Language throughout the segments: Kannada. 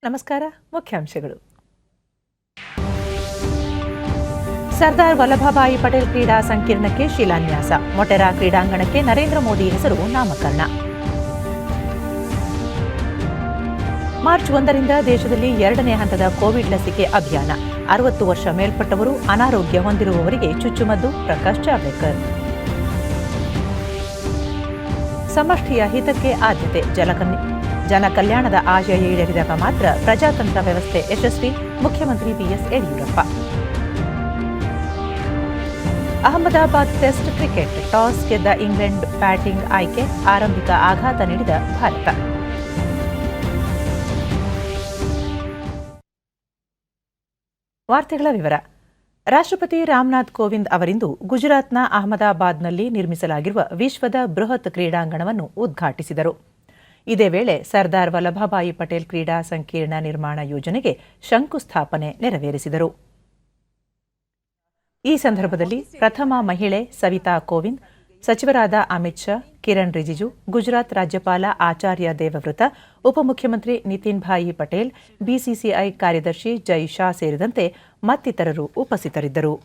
ನಮಸ್ಕಾರ. ಮುಖ್ಯಾಂಶಗಳು. ಸರ್ದಾರ್ ವಲ್ಲಭಭಾಯಿ ಪಟೇಲ್ ಕ್ರೀಡಾ ಸಂಕೀರ್ಣಕ್ಕೆ ಶಿಲಾನ್ಯಾಸ. ಮೊಟೆರಾ ಕ್ರೀಡಾಂಗಣಕ್ಕೆ ನರೇಂದ್ರ ಮೋದಿ ಹೆಸರು ನಾಮಕರಣ. ಮಾರ್ಚ್ 1ರಿಂದ ದೇಶದಲ್ಲಿ 2ನೇ ಹಂತದ ಕೋವಿಡ್ ಲಸಿಕೆ ಅಭಿಯಾನ. 60 ವರ್ಷ ಮೇಲ್ಪಟ್ಟವರು, ಅನಾರೋಗ್ಯ ಹೊಂದಿರುವವರಿಗೆ ಚುಚ್ಚುಮದ್ದು. ಪ್ರಕಾಶ್ ಜಾವಡೇಕರ್. ಸಮಷ್ಟಿಯ ಹಿತಕ್ಕೆ ಆದ್ಯತೆ. ಜನಕಲ್ಯಾಣದ ಆಶಯ ಈಡೇರಿದಾಗ ಮಾತ್ರ ಪ್ರಜಾತಂತ್ರ ವ್ಯವಸ್ಥೆ ಯಶಸ್ವಿ. ಮುಖ್ಯಮಂತ್ರಿ BS Yediyurappa. Ahmedabad test cricket. Toss ಗೆದ್ದ ಇಂಗ್ಲೆಂಡ್ ಬ್ಯಾಟಿಂಗ್ ಆಯ್ಕೆ. ಆರಂಭಿಕ ಆಘಾತ ನೀಡಿದ ಭಾರತ. ವಾರ್ತೆಗಳ ವಿವರ. ರಾಷ್ಟ್ರಪತಿ ರಾಮನಾಥ್ ಕೋವಿಂದ್ ಅವರಿಂದು ಗುಜರಾತ್ನ ಅಹಮದಾಬಾದ್ನಲ್ಲಿ ನಿರ್ಮಿಸಲಾಗಿರುವ ವಿಶ್ವದ ಬೃಹತ್ ಕ್ರೀಡಾಂಗಣವನ್ನು ಉದ್ಘಾಟಿಸಿದರು. ಇದೇ ವೇಳೆ ಸರ್ದಾರ್ ವಲ್ಲಭಭಾಯಿ ಪಟೇಲ್ ಕ್ರೀಡಾ ಸಂಕೀರ್ಣ ನಿರ್ಮಾಣ ಯೋಜನೆಗೆ ಶಂಕುಸ್ಥಾಪನೆ ನೆರವೇರಿಸಿದರು. ಈ ಸಂದರ್ಭದಲ್ಲಿ ಪ್ರಥಮ ಮಹಿಳೆ ಸವಿತಾ ಕೋವಿಂದ್, ಸಚಿವರಾದ ಅಮಿತ್ ಶಾ, ಕಿರಣ್ ರಿಜಿಜು, ಗುಜರಾತ್ ರಾಜ್ಯಪಾಲ ಆಚಾರ್ಯ ದೇವವ್ರತ, ಉಪಮುಖ್ಯಮಂತ್ರಿ ನಿತಿನ್ ಭಾಯಿ ಪಟೇಲ್, ಬಿಸಿಸಿಐ ಕಾರ್ಯದರ್ಶಿ ಜೈ ಶಾ ಸೇರಿದಂತೆ ಮತ್ತಿತರರು ಉಪಸ್ಥಿತರಿದ್ದರು.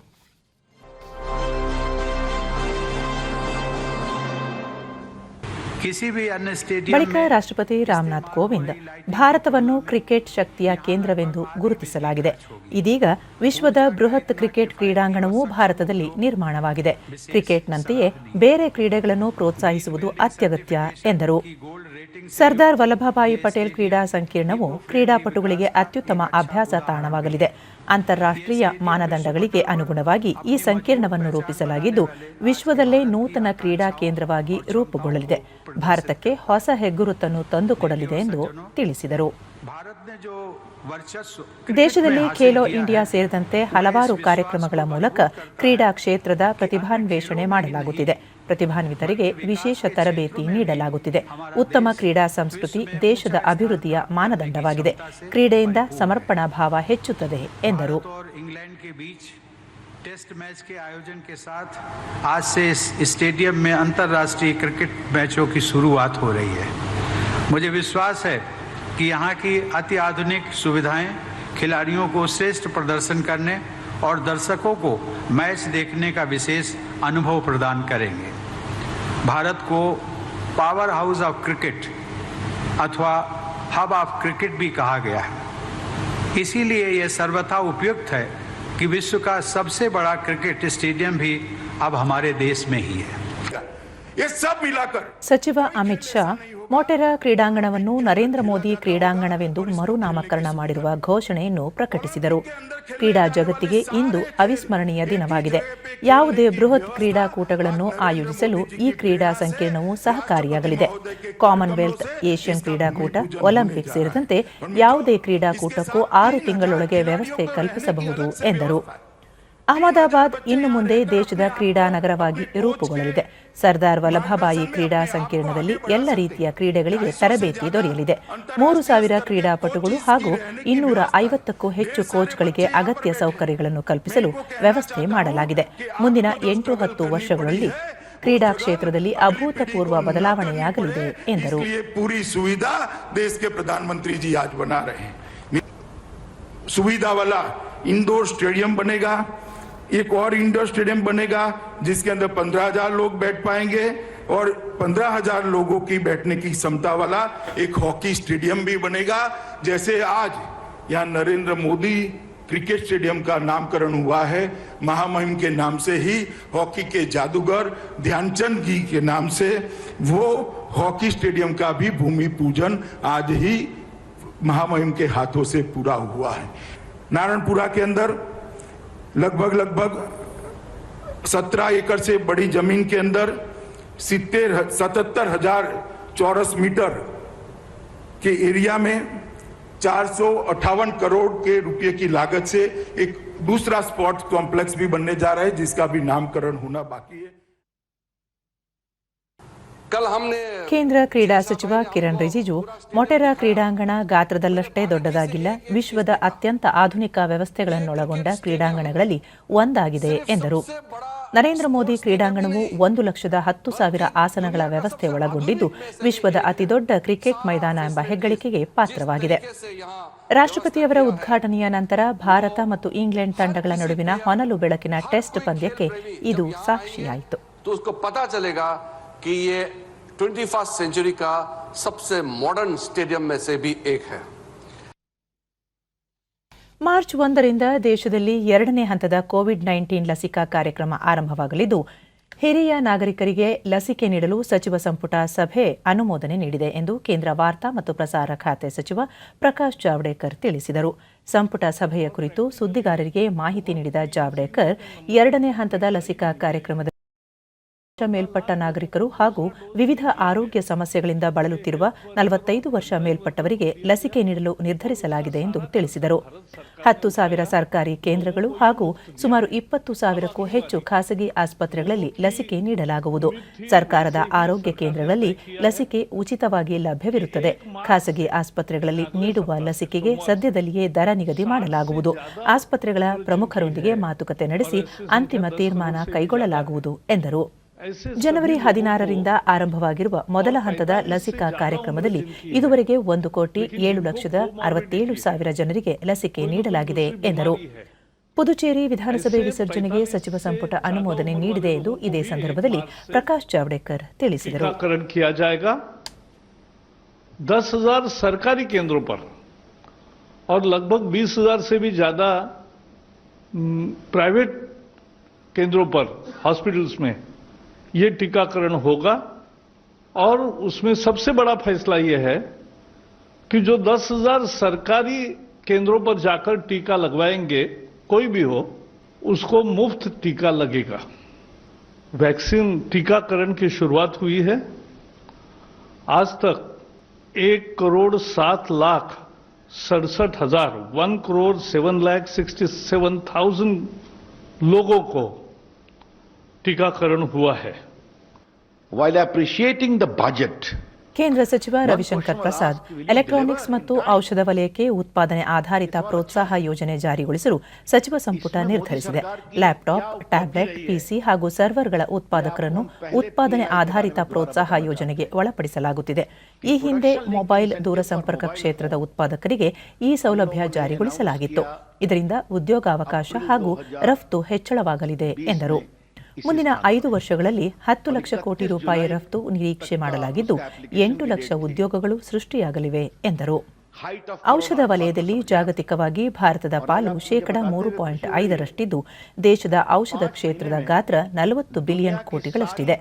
ಬಳಿಕ ರಾಷ್ಟ್ರಪತಿ ರಾಮನಾಥ್ ಕೋವಿಂದ್, ಭಾರತವನ್ನು ಕ್ರಿಕೆಟ್ ಶಕ್ತಿಯ ಕೇಂದ್ರವೆಂದು ಗುರುತಿಸಲಾಗಿದೆ. ಇದೀಗ ವಿಶ್ವದ ಬೃಹತ್ ಕ್ರಿಕೆಟ್ ಕ್ರೀಡಾಂಗಣವೂ ಭಾರತದಲ್ಲಿ ನಿರ್ಮಾಣವಾಗಿದೆ. ಕ್ರಿಕೆಟ್ನಂತೆಯೇ ಬೇರೆ ಕ್ರೀಡೆಗಳನ್ನು ಪ್ರೋತ್ಸಾಹಿಸುವುದು ಅತ್ಯಗತ್ಯ ಎಂದರು. ಸರ್ದಾರ್ ವಲ್ಲಭಭಾಯಿ ಪಟೇಲ್ ಕ್ರೀಡಾ ಸಂಕೀರ್ಣವು ಕ್ರೀಡಾಪಟುಗಳಿಗೆ ಅತ್ಯುತ್ತಮ ಅಭ್ಯಾಸ ತಾಣವಾಗಲಿದೆ. ಅಂತಾರಾಷ್ಟ್ರೀಯ ಮಾನದಂಡಗಳಿಗೆ ಅನುಗುಣವಾಗಿ ಈ ಸಂಕೀರ್ಣವನ್ನು ರೂಪಿಸಲಾಗಿದ್ದು, ವಿಶ್ವದಲ್ಲೇ ನೂತನ ಕ್ರೀಡಾ ಕೇಂದ್ರವಾಗಿ ರೂಪುಗೊಳ್ಳಲಿದೆ. ಭಾರತಕ್ಕೆ ಹೊಸ ಹೆಗ್ಗುರುತನ್ನು ತಂದುಕೊಡಲಿದೆ ಎಂದು ತಿಳಿಸಿದರು. ದೇಶದಲ್ಲಿ ಖೇಲೋ ಇಂಡಿಯಾ ಸೇರಿದಂತೆ ಹಲವಾರು ಕಾರ್ಯಕ್ರಮಗಳ ಮೂಲಕ ಕ್ರೀಡಾ ಕ್ಷೇತ್ರದ ಪ್ರತಿಭಾನ್ವೇಷಣೆ ಮಾಡಲಾಗುತ್ತಿದೆ. ಪ್ರತಿಭಾನ್ವಿತರಿಗೆ ವಿಶೇಷ ತರಬೇತಿ ನೀಡಲಾಗುತ್ತಿದೆ. ಉತ್ತಮ ಕ್ರೀಡಾ ಸಂಸ್ಕೃತಿ ದೇಶದ ಅಭಿವೃದ್ಧಿಯ ಮಾನದಂಡವಾಗಿದೆ. ಕ್ರೀಡೆಯಿಂದ ಸಮರ್ಪಣಾ ಭಾವ ಹೆಚ್ಚುತ್ತದೆ ಎಂದರು. टेस्ट मैच के आयोजन के साथ आज से इस स्टेडियम में अंतर्राष्ट्रीय क्रिकेट मैचों की शुरुआत हो रही है. मुझे विश्वास है कि यहाँ की अति आधुनिक सुविधाएं खिलाड़ियों को श्रेष्ठ प्रदर्शन करने और दर्शकों को मैच देखने का विशेष अनुभव प्रदान करेंगे. भारत को पावर हाउस ऑफ क्रिकेट अथवा हब ऑफ क्रिकेट भी कहा गया है. इसीलिए यह सर्वथा उपयुक्त है कि विश्व का सबसे बड़ा क्रिकेट स्टेडियम भी अब हमारे देश में ही है. ये सब मिलाकर ಸಚಿವ ಅಮಿತ್ ಶಾ ಮೊಟೆರಾ ಕ್ರೀಡಾಂಗಣವನ್ನು ನರೇಂದ್ರ ಮೋದಿ ಕ್ರೀಡಾಂಗಣವೆಂದು ಮರುನಾಮಕರಣ ಮಾಡಿರುವ ಘೋಷಣೆಯನ್ನು ಪ್ರಕಟಿಸಿದರು. ಕ್ರೀಡಾ ಜಗತ್ತಿಗೆ ಇಂದು ಅವಿಸ್ಮರಣೀಯ ದಿನವಾಗಿದೆ. ಯಾವುದೇ ಬೃಹತ್ ಕ್ರೀಡಾಕೂಟಗಳನ್ನು ಆಯೋಜಿಸಲು ಈ ಕ್ರೀಡಾ ಸಂಕೀರ್ಣವು ಸಹಕಾರಿಯಾಗಲಿದೆ. ಕಾಮನ್ವೆಲ್ತ್, ಏಷ್ಯನ್ ಕ್ರೀಡಾಕೂಟ, ಒಲಿಂಪಿಕ್ ಸೇರಿದಂತೆ ಯಾವುದೇ ಕ್ರೀಡಾಕೂಟಕ್ಕೂ 6 ತಿಂಗಳೊಳಗೆ ವ್ಯವಸ್ಥೆ ಕಲ್ಪಿಸಬಹುದು ಎಂದರು. ಅಹಮದಾಬಾದ್ ಇನ್ನು ಮುಂದೆ ದೇಶದ ಕ್ರೀಡಾ ನಗರವಾಗಿ ರೂಪುಗೊಳ್ಳಲಿದೆ. ಸರ್ದಾರ್ ವಲ್ಲಭಭಾಯಿ ಕ್ರೀಡಾ ಸಂಕೀರ್ಣದಲ್ಲಿ ಎಲ್ಲ ರೀತಿಯ ಕ್ರೀಡೆಗಳಿಗೆ ತರಬೇತಿ ದೊರೆಯಲಿದೆ. 3,000 ಕ್ರೀಡಾಪಟುಗಳು ಹಾಗೂ 250ಕ್ಕೂ ಹೆಚ್ಚು ಕೋಚ್ಗಳಿಗೆ ಅಗತ್ಯ ಸೌಕರ್ಯಗಳನ್ನು ಕಲ್ಪಿಸಲು ವ್ಯವಸ್ಥೆ ಮಾಡಲಾಗಿದೆ. ಮುಂದಿನ 8-10 ವರ್ಷಗಳಲ್ಲಿ ಕ್ರೀಡಾ ಕ್ಷೇತ್ರದಲ್ಲಿ ಅಭೂತಪೂರ್ವ ಬದಲಾವಣೆಯಾಗಲಿದೆ ಎಂದರು. इंडोर स्टेडियम बनेगा, एक और इंडोर स्टेडियम बनेगा जिसके अंदर 15,000 लोग बैठ पाएंगे और 15,000 लोगों की बैठने की क्षमता वाला एक हॉकी स्टेडियम भी बनेगा. जैसे आज यहाँ नरेंद्र मोदी क्रिकेट स्टेडियम का नामकरण हुआ है, महामहिम के नाम से ही हॉकी के जादूगर ध्यानचंद जी के नाम से वो हॉकी स्टेडियम का भी भूमि पूजन आज ही महामहिम के हाथों से पूरा हुआ है. नारायणपुरा के अंदर लगभग 17 एकड़ से बड़ी जमीन के अंदर 77,000 चौरस मीटर के एरिया में 458 करोड़ के रुपए की लागत से एक दूसरा स्पोर्ट्स कॉम्प्लेक्स भी बनने जा रहा है, जिसका भी नामकरण होना बाकी है. ಕೇಂದ್ರ ಕ್ರೀಡಾ ಸಚಿವ ಕಿರಣ್ ರಿಜಿಜು, ಮೊಟೆರಾ ಕ್ರೀಡಾಂಗಣ ಗಾತ್ರದಲ್ಲಷ್ಟೇ ದೊಡ್ಡದಾಗಿಲ್ಲ, ವಿಶ್ವದ ಅತ್ಯಂತ ಆಧುನಿಕ ವ್ಯವಸ್ಥೆಗಳನ್ನೊಳಗೊಂಡ ಕ್ರೀಡಾಂಗಣಗಳಲ್ಲಿ ಒಂದಾಗಿದೆ ಎಂದರು. ನರೇಂದ್ರ ಮೋದಿ ಕ್ರೀಡಾಂಗಣವು 1,10,000 ಆಸನಗಳ ವ್ಯವಸ್ಥೆ ಒಳಗೊಂಡಿದ್ದು ವಿಶ್ವದ ಅತಿದೊಡ್ಡ ಕ್ರಿಕೆಟ್ ಮೈದಾನ ಎಂಬ ಹೆಗ್ಗಳಿಕೆಗೆ ಪಾತ್ರವಾಗಿದೆ. ರಾಷ್ಟ್ರಪತಿಯವರ ಉದ್ಘಾಟನೆಯ ನಂತರ ಭಾರತ ಮತ್ತು ಇಂಗ್ಲೆಂಡ್ ತಂಡಗಳ ನಡುವಿನ ಹೊನಲು ಬೆಳಕಿನ ಟೆಸ್ಟ್ ಪಂದ್ಯಕ್ಕೆ ಇದು ಸಾಕ್ಷಿಯಾಯಿತು. तो उसको पता चलेगा कि ये 21st सेंचुरी का सबसे मॉडर्न स्टेडियम में से भी एक है. ಮಾರ್ಚ್ 1ರಿಂದ ದೇಶದಲ್ಲಿ 2ನೇ ಹಂತದ ಕೋವಿಡ್-19 ಲಸಿಕಾ ಕಾರ್ಯಕ್ರಮ ಆರಂಭವಾಗಲಿದ್ದು, ಹಿರಿಯ ನಾಗರಿಕರಿಗೆ ಲಸಿಕೆ ನೀಡಲು ಸಚಿವ ಸಂಪುಟ ಸಭೆ ಅನುಮೋದನೆ ನೀಡಿದೆ ಎಂದು ಕೇಂದ್ರ ವಾರ್ತಾ ಮತ್ತು ಪ್ರಸಾರ ಖಾತೆ ಸಚಿವ ಪ್ರಕಾಶ್ ಜಾವಡೇಕರ್ ತಿಳಿಸಿದರು. ಸಂಪುಟ ಸಭೆಯ ಕುರಿತು ಸುದ್ದಿಗಾರರಿಗೆ ಮಾಹಿತಿ ನೀಡಿದ ಜಾವಡೇಕರ್, 2ನೇ ಹಂತದ ಲಸಿಕಾ ಕಾರ್ಯಕ್ರಮದ ಮೇಲ್ಪಟ್ಟ ನಾಗರಿಕರು ಹಾಗೂ ವಿವಿಧ ಆರೋಗ್ಯ ಸಮಸ್ಯೆಗಳಿಂದ ಬಳಲುತ್ತಿರುವ 45 ವರ್ಷ ಮೇಲ್ಪಟ್ಟವರಿಗೆ ಲಸಿಕೆ ನೀಡಲು ನಿರ್ಧರಿಸಲಾಗಿದೆ ಎಂದು ತಿಳಿಸಿದರು. 10,000 ಸರ್ಕಾರಿ ಕೇಂದ್ರಗಳು ಹಾಗೂ ಸುಮಾರು 20,000ಕ್ಕೂ ಹೆಚ್ಚು ಖಾಸಗಿ ಆಸ್ಪತ್ರೆಗಳಲ್ಲಿ ಲಸಿಕೆ ನೀಡಲಾಗುವುದು. ಸರ್ಕಾರದ ಆರೋಗ್ಯ ಕೇಂದ್ರಗಳಲ್ಲಿ ಲಸಿಕೆ ಉಚಿತವಾಗಿ ಲಭ್ಯವಿರುತ್ತದೆ. ಖಾಸಗಿ ಆಸ್ಪತ್ರೆಗಳಲ್ಲಿ ನೀಡುವ ಲಸಿಕೆಗೆ ಸದ್ಯದಲ್ಲಿಯೇ ದರ ನಿಗದಿ ಮಾಡಲಾಗುವುದು. ಆಸ್ಪತ್ರೆಗಳ ಪ್ರಮುಖರೊಂದಿಗೆ ಮಾತುಕತೆ ನಡೆಸಿ ಅಂತಿಮ ತೀರ್ಮಾನ ಕೈಗೊಳ್ಳಲಾಗುವುದು ಎಂದರು. ಜನವರಿ 16ರಿಂದ ಆರಂಭವಾಗಿರುವ ಮೊದಲ ಹಂತದ ಲಸಿಕಾ ಕಾರ್ಯಕ್ರಮದಲ್ಲಿ ಇದುವರೆಗೆ 1,07,67,000 ಜನರಿಗೆ ಲಸಿಕೆ ನೀಡಲಾಗಿದೆ ಎಂದರು. ಪುದುಚೇರಿ ವಿಧಾನಸಭೆ ವಿಸರ್ಜನೆಗೆ ಸಚಿವ ಸಂಪುಟ ಅನುಮೋದನೆ ನೀಡಿದೆ ಎಂದು ಇದೇ ಸಂದರ್ಭದಲ್ಲಿ ಪ್ರಕಾಶ್ ಜಾವಡೇಕರ್ ತಿಳಿಸಿದರು. 10,000 सरकारी केंद्रों पर और लगभग 20,000 से भी ज्यादा प्राइवेट केंद्रों पर हॉस्पिटल्स में ये टीकाकरण होगा. और उसमें सबसे बड़ा फैसला यह है कि जो 10,000 सरकारी केंद्रों पर जाकर टीका लगवाएंगे, कोई भी हो, उसको मुफ्त टीका लगेगा. वैक्सीन टीकाकरण की शुरुआत हुई है. आज तक 1,07,67,000 1,07,67,000 लोगों को टीकाकरण हुआ है. While appreciating the budget, ಕೇಂದ್ರ ಸಚಿವ ರವಿಶಂಕರ್ ಪ್ರಸಾದ್ ಎಲೆಕ್ಟ್ರಾನಿಕ್ಸ್ ಮತ್ತು ಔಷಧ ವಲಯಕ್ಕೆ ಉತ್ಪಾದನೆ ಆಧಾರಿತ ಪ್ರೋತ್ಸಾಹ ಯೋಜನೆ ಜಾರಿಗೊಳಿಸಲು ಸಚಿವ ಸಂಪುಟ ನಿರ್ಧರಿಸಿದೆ. ಲ್ಯಾಪ್ಟಾಪ್, ಟ್ಯಾಬ್ಲೆಟ್, ಪಿಸಿ ಹಾಗೂ ಸರ್ವರ್ಗಳ ಉತ್ಪಾದಕರನ್ನು ಉತ್ಪಾದನೆ ಆಧಾರಿತ ಪ್ರೋತ್ಸಾಹ ಯೋಜನೆಗೆ ಒಳಪಡಿಸಲಾಗುತ್ತಿದೆ. ಈ ಹಿಂದೆ ಮೊಬೈಲ್ ದೂರಸಂಪರ್ಕ ಕ್ಷೇತ್ರದ ಉತ್ಪಾದಕರಿಗೆ ಈ ಸೌಲಭ್ಯ ಜಾರಿಗೊಳಿಸಲಾಗಿತ್ತು. ಇದರಿಂದ ಉದ್ಯೋಗಾವಕಾಶ ಹಾಗೂ ರಫ್ತು ಹೆಚ್ಚಳವಾಗಲಿದೆ ಎಂದರು. ಮುಂದಿನ 5 ವರ್ಷಗಳಲ್ಲಿ 10 ಲಕ್ಷ ಕೋಟಿ ರೂಪಾಯಿ ರಫ್ತು ನಿರೀಕ್ಷೆ ಮಾಡಲಾಗಿದ್ದು 8 ಲಕ್ಷ ಉದ್ಯೋಗಗಳು ಸೃಷ್ಟಿಯಾಗಲಿವೆ ಎಂದರು. ಔಷಧ ವಲಯದಲ್ಲಿ ಜಾಗತಿಕವಾಗಿ ಭಾರತದ ಪಾಲು 3.5ರಷ್ಟಿದ್ದು, ದೇಶದ ಔಷಧ ಕ್ಷೇತ್ರದ ಗಾತ್ರ 40 ಬಿಲಿಯನ್ ಕೋಟಿಗಳಷ್ಟಿದೆ.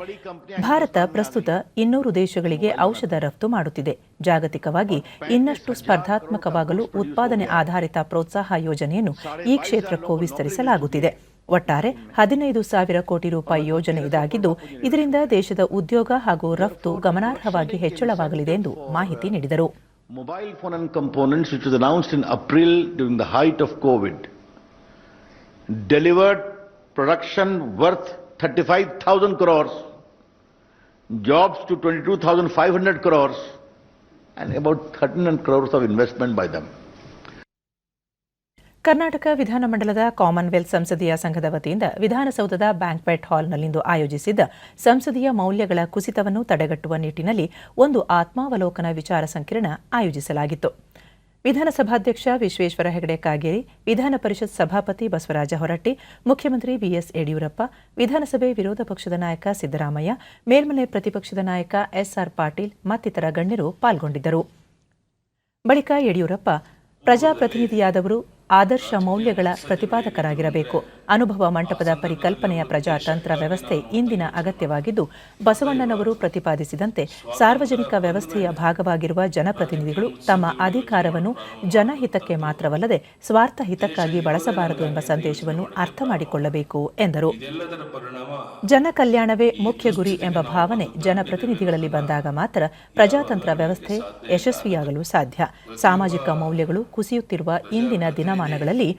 ಭಾರತ ಪ್ರಸ್ತುತ 200 ದೇಶಗಳಿಗೆ ಔಷಧ ರಫ್ತು ಮಾಡುತ್ತಿದೆ. ಜಾಗತಿಕವಾಗಿ ಇನ್ನಷ್ಟು ಸ್ಪರ್ಧಾತ್ಮಕವಾಗಲು ಉತ್ಪಾದನೆ ಆಧಾರಿತ ಪ್ರೋತ್ಸಾಹ ಯೋಜನೆಯನ್ನು ಈ ಕ್ಷೇತ್ರಕ್ಕೂ ವಿಸ್ತರಿಸಲಾಗುತ್ತಿದೆ. ಒಟ್ಟಾರೆ 15,000 ಕೋಟಿ ರೂಪಾಯಿ ಯೋಜನೆ ಇದಾಗಿದ್ದು, ಇದರಿಂದ ದೇಶದ ಉದ್ಯೋಗ ಹಾಗೂ ರಫ್ತು ಗಮನಾರ್ಹವಾಗಿ ಹೆಚ್ಚಳವಾಗಲಿದೆ ಎಂದು ಮಾಹಿತಿ ನೀಡಿದರು. mobile phone and components, which was announced in April during the height of COVID, delivered production worth 35,000 crores, jobs to 22,500 crores, and about 13 crores of investment by them. Karnataka ವಿಧಾನಮಂಡಲದ ಕಾಮನ್ವೆಲ್ತ್ ಸಂಸದೀಯ ಸಂಘದ ವತಿಯಿಂದ ವಿಧಾನಸೌಧದ ಬ್ಯಾಂಕ್ವೆಟ್ ಹಾಲ್ನಲ್ಲಿಂದು ಆಯೋಜಿಸಿದ್ದ ಸಂಸದೀಯ ಮೌಲ್ಯಗಳ ಕುಸಿತವನ್ನು ತಡೆಗಟ್ಟುವ ನಿಟ್ಟಿನಲ್ಲಿ ಒಂದು ಆತ್ಮಾವಲೋಕನ ವಿಚಾರ ಸಂಕಿರಣ ಆಯೋಜಿಸಲಾಗಿತ್ತು. ವಿಧಾನಸಭಾಧ್ಯಕ್ಷ ವಿಶ್ವೇಶ್ವರ ಹೆಗಡೆ ಕಾಗೇರಿ, ವಿಧಾನ ಪರಿಷತ್ ಸಭಾಪತಿ ಬಸವರಾಜ ಹೊರಟ್ಟಿ, ಮುಖ್ಯಮಂತ್ರಿ ಬಿಎಸ್ ಯಡಿಯೂರಪ್ಪ, ವಿಧಾನಸಭೆ ವಿರೋಧ ಪಕ್ಷದ ನಾಯಕ ಸಿದ್ದರಾಮಯ್ಯ, ಮೇಲ್ಮನೆ ಪ್ರತಿಪಕ್ಷದ ನಾಯಕ ಎಸ್ಆರ್ ಪಾಟೀಲ್ ಮತ್ತಿತರ ಗಣ್ಯರು ಪಾಲ್ಗೊಂಡಿದ್ದರು. ಬಳಿಕ ಯಡಿಯೂರಪ್ಪ, ಪ್ರಜಾಪ್ರತಿನಿಧಿಯಾದವರು ಆದರ್ಶ ಮೌಲ್ಯಗಳ ಪ್ರತಿಪಾದಕರಾಗಿರಬೇಕು. ಅನುಭವ ಮಂಟಪದ ಪರಿಕಲ್ಪನೆಯ ಪ್ರಜಾತಂತ್ರ ವ್ಯವಸ್ಥೆ ಇಂದಿನ ಅಗತ್ಯವಾಗಿದ್ದು, ಬಸವಣ್ಣನವರು ಪ್ರತಿಪಾದಿಸಿದಂತೆ ಸಾರ್ವಜನಿಕ ವ್ಯವಸ್ಥೆಯ ಭಾಗವಾಗಿರುವ ಜನಪ್ರತಿನಿಧಿಗಳು ತಮ್ಮ ಅಧಿಕಾರವನ್ನು ಜನಹಿತಕ್ಕೆ ಮಾತ್ರವಲ್ಲದೆ ಸ್ವಾರ್ಥ ಹಿತಕ್ಕಾಗಿ ಬಳಸಬಾರದು ಎಂಬ ಸಂದೇಶವನ್ನು ಅರ್ಥ ಮಾಡಿಕೊಳ್ಳಬೇಕು ಎಂದರು. ಜನ ಕಲ್ಯಾಣವೇ ಮುಖ್ಯ ಗುರಿ ಎಂಬ ಭಾವನೆ ಜನಪ್ರತಿನಿಧಿಗಳಲ್ಲಿ ಬಂದಾಗ ಮಾತ್ರ ಪ್ರಜಾತಂತ್ರ ವ್ಯವಸ್ಥೆ ಯಶಸ್ವಿಯಾಗಲು ಸಾಧ್ಯ. ಸಾಮಾಜಿಕ ಮೌಲ್ಯಗಳು ಕುಸಿಯುತ್ತಿರುವ ಇಂದಿನ ದಿನಮಾನಗಳಲ್ಲಿ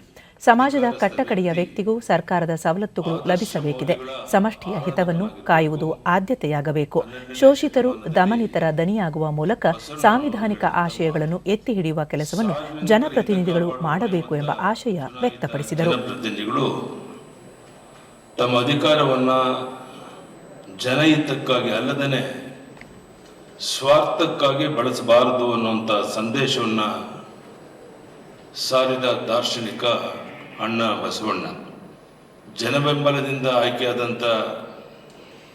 ಸಮಾಜದ ಕಟ್ಟಕಡೆಯ ವ್ಯಕ್ತಿಗೂ ಸರ್ಕಾರದ ಸವಲತ್ತುಗಳು ಲಭಿಸಬೇಕಿದೆ. ಸಮಷ್ಟಿಯ ಹಿತವನ್ನು ಕಾಯುವುದು ಆದ್ಯತೆಯಾಗಬೇಕು. ಶೋಷಿತರು ದಮನಿತರ ದನಿಯಾಗುವ ಮೂಲಕ ಸಾಂವಿಧಾನಿಕ ಆಶಯಗಳನ್ನು ಎತ್ತಿ ಹಿಡಿಯುವ ಕೆಲಸವನ್ನು ಜನಪ್ರತಿನಿಧಿಗಳು ಮಾಡಬೇಕು ಎಂಬ ಆಶಯ ವ್ಯಕ್ತಪಡಿಸಿದರು. ತಮ್ಮ ಅಧಿಕಾರವನ್ನು ಜನಹಿತಕ್ಕಾಗಿ ಅಲ್ಲದೇ ಸ್ವಾರ್ಥಕ್ಕಾಗಿ ಬಳಸಬಾರದು ಅನ್ನುವಂಥ ಸಂದೇಶವನ್ನು ಸಾರಿದ ದಾರ್ಶನಿಕ ಅಣ್ಣ ಬಸವಣ್ಣ. ಜನಬೆಂಬಲದಿಂದ ಆಯ್ಕೆಯಾದಂಥ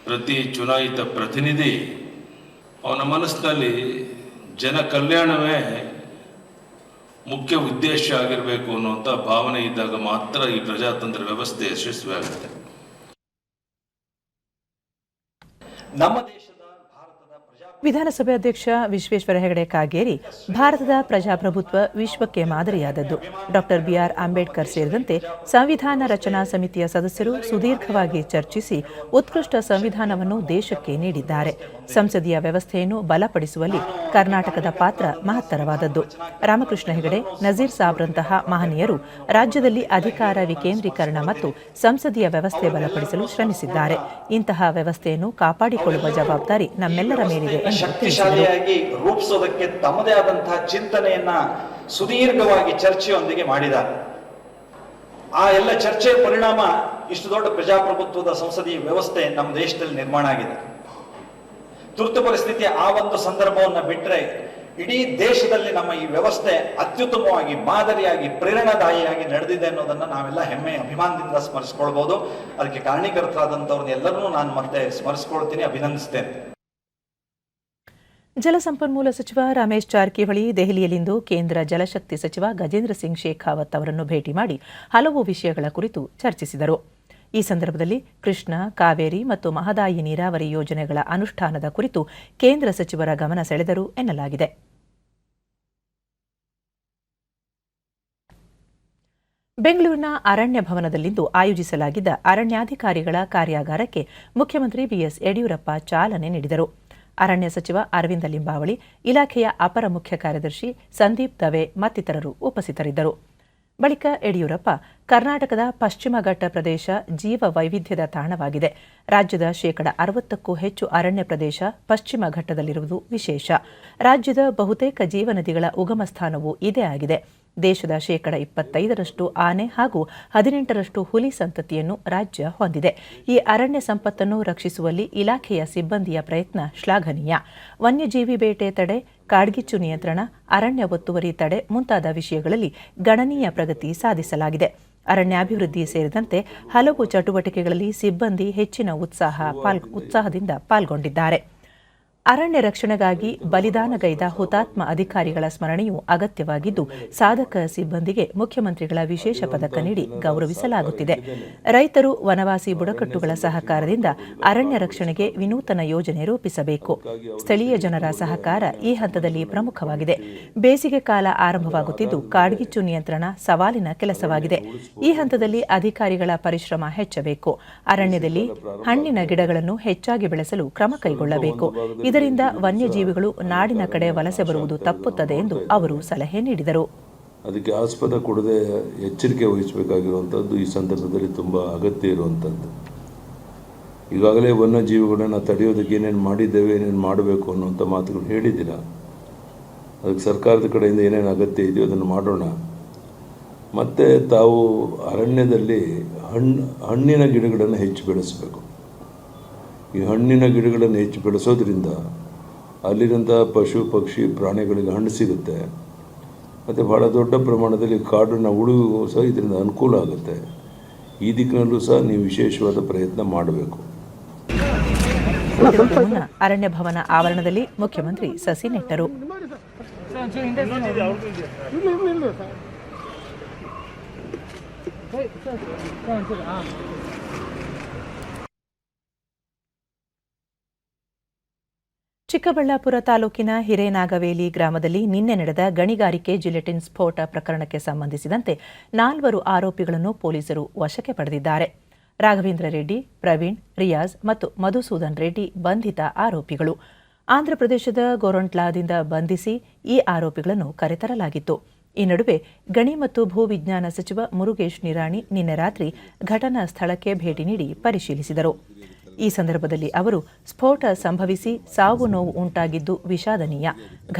ಪ್ರತಿ ಚುನಾಯಿತ ಪ್ರತಿನಿಧಿ ಅವನ ಮನಸ್ಸಿನಲ್ಲಿ ಜನ ಕಲ್ಯಾಣವೇ ಮುಖ್ಯ ಉದ್ದೇಶ ಆಗಿರಬೇಕು ಅನ್ನುವಂಥ ಭಾವನೆ ಇದ್ದಾಗ ಮಾತ್ರ ಈ ಪ್ರಜಾತಂತ್ರ ವ್ಯವಸ್ಥೆ ಯಶಸ್ವಿಯಾಗುತ್ತೆ. ನಮ್ಮ ದೇಶದ ವಿಧಾನಸಭೆ ಅಧ್ಯಕ್ಷ ವಿಶ್ವೇಶ್ವರ ಹೆಗಡೆ ಕಾಗೇರಿ ಭಾರತದ ಪ್ರಜಾಪ್ರಭುತ್ವ ವಿಶ್ವಕ್ಕೆ ಮಾದರಿಯಾದದ್ದು. ಡಾಕ್ಟರ್ ಬಿಆರ್ ಅಂಬೇಡ್ಕರ್ ಸೇರಿದಂತೆ ಸಂವಿಧಾನ ರಚನಾ ಸಮಿತಿಯ ಸದಸ್ಯರು ಸುದೀರ್ಘವಾಗಿ ಚರ್ಚಿಸಿ ಉತ್ಕೃಷ್ಟ ಸಂವಿಧಾನವನ್ನು ದೇಶಕ್ಕೆ ನೀಡಿದ್ದಾರೆ. ಸಂಸದೀಯ ವ್ಯವಸ್ಥೆಯನ್ನು ಬಲಪಡಿಸುವಲ್ಲಿ ಕರ್ನಾಟಕದ ಪಾತ್ರ ಮಹತ್ತರವಾದದ್ದು. ರಾಮಕೃಷ್ಣ ಹೆಗಡೆ, ನಜೀರ್ ಸಾಬ್ರಂತಹ ಮಹನೀಯರು ರಾಜ್ಯದಲ್ಲಿ ಅಧಿಕಾರ ವಿಕೇಂದ್ರೀಕರಣ ಮತ್ತು ಸಂಸದೀಯ ವ್ಯವಸ್ಥೆ ಬಲಪಡಿಸಲು ಶ್ರಮಿಸಿದ್ದಾರೆ. ಇಂತಹ ವ್ಯವಸ್ಥೆಯನ್ನು ಕಾಪಾಡಿಕೊಳ್ಳುವ ಜವಾಬ್ದಾರಿ ನಮ್ಮೆಲ್ಲರ ಮೇಲಿದೆ. ಶಕ್ತಿಶಾಲಿಯಾಗಿ ರೂಪಿಸೋದಕ್ಕೆ ತಮ್ಮದೇ ಆದಂತಹ ಚಿಂತನೆಯನ್ನ ಸುದೀರ್ಘವಾಗಿ ಚರ್ಚೆಯೊಂದಿಗೆ ಮಾಡಿದ್ದಾರೆ. ಆ ಎಲ್ಲ ಚರ್ಚೆಯ ಪರಿಣಾಮ ಇಷ್ಟು ದೊಡ್ಡ ಪ್ರಜಾಪ್ರಭುತ್ವದ ಸಂಸದೀಯ ವ್ಯವಸ್ಥೆ ನಮ್ಮ ದೇಶದಲ್ಲಿ ನಿರ್ಮಾಣ ಆಗಿದೆ. ತುರ್ತು ಪರಿಸ್ಥಿತಿಯ ಆ ಒಂದು ಸಂದರ್ಭವನ್ನ ಬಿಟ್ಟರೆ ಇಡೀ ದೇಶದಲ್ಲಿ ನಮ್ಮ ಈ ವ್ಯವಸ್ಥೆ ಅತ್ಯುತ್ತಮವಾಗಿ, ಮಾದರಿಯಾಗಿ, ಪ್ರೇರಣಾದಾಯಿಯಾಗಿ ನಡೆದಿದೆ ಅನ್ನೋದನ್ನ ನಾವೆಲ್ಲ ಹೆಮ್ಮೆ, ಅಭಿಮಾನದಿಂದ ಸ್ಮರಿಸಿಕೊಳ್ಬಹುದು. ಅದಕ್ಕೆ ಕಾರಣೀಕರ್ತರಾದಂಥವ್ರನ್ನ ಎಲ್ಲರನ್ನೂ ನಾನು ಮತ್ತೆ ಸ್ಮರಿಸಿಕೊಳ್ತೀನಿ, ಅಭಿನಂದಿಸ್ತೇನೆ. ಜಲಸಂಪನ್ಮೂಲ ಸಚಿವ ರಮೇಶ್ ಜಾರಕಿಹೊಳಿ ದೆಹಲಿಯಲ್ಲಿಂದು ಕೇಂದ್ರ ಜಲಶಕ್ತಿ ಸಚಿವ ಗಜೇಂದ್ರ ಸಿಂಗ್ ಶೇಖಾವತ್ ಅವರನ್ನು ಭೇಟಿ ಮಾಡಿ ಹಲವು ವಿಷಯಗಳ ಕುರಿತು ಚರ್ಚಿಸಿದರು. ಈ ಸಂದರ್ಭದಲ್ಲಿ ಕೃಷ್ಣ, ಕಾವೇರಿ ಮತ್ತು ಮಹದಾಯಿ ನೀರಾವರಿ ಯೋಜನೆಗಳ ಅನುಷ್ಠಾನದ ಕುರಿತು ಕೇಂದ್ರ ಸಚಿವರ ಗಮನ ಸೆಳೆದರು ಎನ್ನಲಾಗಿದೆ. ಬೆಂಗಳೂರಿನ ಅರಣ್ಯ ಭವನದಲ್ಲಿಂದು ಆಯೋಜಿಸಲಾಗಿದ್ದ ಅರಣ್ಯಾಧಿಕಾರಿಗಳ ಕಾರ್ಯಾಗಾರಕ್ಕೆ ಮುಖ್ಯಮಂತ್ರಿ ಬಿಎಸ್ ಯಡಿಯೂರಪ್ಪ ಚಾಲನೆ ನೀಡಿದರು. ಅರಣ್ಯ ಸಚಿವ ಅರವಿಂದ ಲಿಂಬಾವಳಿ, ಇಲಾಖೆಯ ಅಪರ ಮುಖ್ಯ ಕಾರ್ಯದರ್ಶಿ ಸಂದೀಪ್ ದವೆ ಮತ್ತಿತರರು ಉಪಸ್ಥಿತರಿದ್ದರು. ಬಳಿಕ ಯಡಿಯೂರಪ್ಪ, ಕರ್ನಾಟಕದ ಪಶ್ಚಿಮ ಘಟ್ಟ ಪ್ರದೇಶ ಜೀವ ವೈವಿಧ್ಯದ ತಾಣವಾಗಿದೆ. ರಾಜ್ಯದ 60%ಕ್ಕೂ ಹೆಚ್ಚು ಅರಣ್ಯ ಪ್ರದೇಶ ಪಶ್ಚಿಮ ಘಟ್ಟದಲ್ಲಿರುವುದು ವಿಶೇಷ. ರಾಜ್ಯದ ಬಹುತೇಕ ಜೀವನದಿಗಳ ಉಗಮ ಸ್ಥಾನವೂ ಇದೇ ಆಗಿದೆ. ದೇಶದ 25% ಆನೆ ಹಾಗೂ 18% ಹುಲಿ ಸಂತತಿಯನ್ನು ರಾಜ್ಯ ಹೊಂದಿದೆ. ಈ ಅರಣ್ಯ ಸಂಪತ್ತನ್ನು ರಕ್ಷಿಸುವಲ್ಲಿ ಇಲಾಖೆಯ ಸಿಬ್ಬಂದಿಯ ಪ್ರಯತ್ನ ಶ್ಲಾಘನೀಯ. ವನ್ಯಜೀವಿ ಬೇಟೆ ತಡೆ, ಕಾಡ್ಗಿಚ್ಚು ನಿಯಂತ್ರಣ, ಅರಣ್ಯ ಒತ್ತುವರಿ ತಡೆ ಮುಂತಾದ ವಿಷಯಗಳಲ್ಲಿ ಗಣನೀಯ ಪ್ರಗತಿ ಸಾಧಿಸಲಾಗಿದೆ. ಅರಣ್ಯಾಭಿವೃದ್ಧಿ ಸೇರಿದಂತೆ ಹಲವು ಚಟುವಟಿಕೆಗಳಲ್ಲಿ ಸಿಬ್ಬಂದಿ ಹೆಚ್ಚಿನ ಉತ್ಸಾಹದಿಂದ ಪಾಲ್ಗೊಂಡಿದ್ದಾರೆ. ಅರಣ್ಯ ರಕ್ಷಣೆಗಾಗಿ ಬಲಿದಾನಗೈದ ಹುತಾತ್ಮ ಅಧಿಕಾರಿಗಳ ಸ್ಮರಣೆಯೂ ಅಗತ್ಯವಾಗಿದ್ದು, ಸಾಧಕ ಸಿಬ್ಬಂದಿಗೆ ಮುಖ್ಯಮಂತ್ರಿಗಳ ವಿಶೇಷ ಪದಕ ನೀಡಿ ಗೌರವಿಸಲಾಗುತ್ತಿದೆ. ರೈತರು, ವನವಾಸಿ ಬುಡಕಟ್ಟುಗಳ ಸಹಕಾರದಿಂದ ಅರಣ್ಯ ರಕ್ಷಣೆಗೆ ವಿನೂತನ ಯೋಜನೆ ರೂಪಿಸಬೇಕು. ಸ್ಥಳೀಯ ಜನರ ಸಹಕಾರ ಈ ಹಂತದಲ್ಲಿ ಪ್ರಮುಖವಾಗಿದೆ. ಬೇಸಿಗೆ ಕಾಲ ಆರಂಭವಾಗುತ್ತಿದ್ದು, ಕಾಡ್ಗಿಚ್ಚು ನಿಯಂತ್ರಣ ಸವಾಲಿನ ಕೆಲಸವಾಗಿದೆ. ಈ ಹಂತದಲ್ಲಿ ಅಧಿಕಾರಿಗಳ ಪರಿಶ್ರಮ ಹೆಚ್ಚಬೇಕು. ಅರಣ್ಯದಲ್ಲಿ ಹಣ್ಣಿನ ಗಿಡಗಳನ್ನು ಹೆಚ್ಚಾಗಿ ಬೆಳೆಸಲು ಕ್ರಮ ಕೈಗೊಳ್ಳಬೇಕು. ಇದರಿಂದ ವನ್ಯಜೀವಿಗಳು ನಾಡಿನ ಕಡೆ ವಲಸೆ ಬರುವುದು ತಪ್ಪುತ್ತದೆ ಎಂದು ಅವರು ಸಲಹೆ ನೀಡಿದರು. ಅದಕ್ಕೆ ಆಸ್ಪದ ಕೊಡದೆ ಎಚ್ಚರಿಕೆ ವಹಿಸಬೇಕಾಗಿರುವಂಥದ್ದು ಈ ಸಂದರ್ಭದಲ್ಲಿ ತುಂಬ ಅಗತ್ಯ ಇರುವಂಥದ್ದು. ಈಗಾಗಲೇ ವನ್ಯಜೀವಿಗಳನ್ನು ತಡೆಯೋದಕ್ಕೆ ಏನೇನು ಮಾಡಿದ್ದೇವೆ, ಏನೇನು ಮಾಡಬೇಕು ಅನ್ನುವಂಥ ಮಾತುಗಳು ಹೇಳಿದ್ದೀರ. ಅದಕ್ಕೆ ಸರ್ಕಾರದ ಕಡೆಯಿಂದ ಏನೇನು ಅಗತ್ಯ ಇದೆಯೋ ಅದನ್ನು ಮಾಡೋಣ. ಮತ್ತು ತಾವು ಅರಣ್ಯದಲ್ಲಿ ಹಣ್ಣಿನ ಗಿಡಗಳನ್ನು ಹೆಚ್ಚು ಬೆಳೆಸಬೇಕು. ಈ ಹಣ್ಣಿನ ಗಿಡಗಳನ್ನು ಹೆಚ್ಚು ಬೆಳೆಸೋದ್ರಿಂದ ಅಲ್ಲಿರೋಂಥ ಪಶು ಪಕ್ಷಿ ಪ್ರಾಣಿಗಳಿಗೆ ಹಣ್ಣು ಸಿಗುತ್ತೆ. ಮತ್ತು ಭಾಳ ದೊಡ್ಡ ಪ್ರಮಾಣದಲ್ಲಿ ಕಾಡನ್ನು ಉಳಿಯುವ ಸಹ ಇದರಿಂದ ಅನುಕೂಲ ಆಗುತ್ತೆ. ಈ ದಿಕ್ಕಿನಲ್ಲೂ ಸಹ ನೀವು ವಿಶೇಷವಾದ ಪ್ರಯತ್ನ ಮಾಡಬೇಕು. ಅರಣ್ಯ ಭವನ ಆವರಣದಲ್ಲಿ ಮುಖ್ಯಮಂತ್ರಿ ಸಸಿ ನೆಟ್ಟರು. ಚಿಕ್ಕಬಳ್ಳಾಪುರ ತಾಲೂಕಿನ ಹಿರೇನಾಗವೇಲಿ ಗ್ರಾಮದಲ್ಲಿ ನಿನ್ನೆ ನಡೆದ ಗಣಿಗಾರಿಕೆ ಜಿಲೆಟಿನ್ ಸ್ಫೋಟ ಪ್ರಕರಣಕ್ಕೆ ಸಂಬಂಧಿಸಿದಂತೆ 4 ಆರೋಪಿಗಳನ್ನು ಪೊಲೀಸರು ವಶಕ್ಕೆ ಪಡೆದಿದ್ದಾರೆ. ರಾಘವೇಂದ್ರ ರೆಡ್ಡಿ, ಪ್ರವೀಣ್, ರಿಯಾಜ್ ಮತ್ತು ಮಧುಸೂದನ್ ರೆಡ್ಡಿ ಬಂಧಿತ ಆರೋಪಿಗಳು. ಆಂಧ್ರಪ್ರದೇಶದ ಗೋರಂಟ್ಲಾದಿಂದ ಬಂಧಿಸಿ ಈ ಆರೋಪಿಗಳನ್ನು ಕರೆತರಲಾಗಿತ್ತು. ಈ ನಡುವೆ ಗಣಿ ಮತ್ತು ಭೂವಿಜ್ಞಾನ ಸಚಿವ ಮುರುಗೇಶ್ ನಿರಾಣಿ ನಿನ್ನೆ ರಾತ್ರಿ ಘಟನಾ ಸ್ಥಳಕ್ಕೆ ಭೇಟಿ ನೀಡಿ ಪರಿಶೀಲಿಸಿದರು. ಈ ಸಂದರ್ಭದಲ್ಲಿ ಅವರು ಸ್ಫೋಟ ಸಂಭವಿಸಿ ಸಾವು ನೋವು ಉಂಟಾಗಿದ್ದು ವಿಷಾದನೀಯ.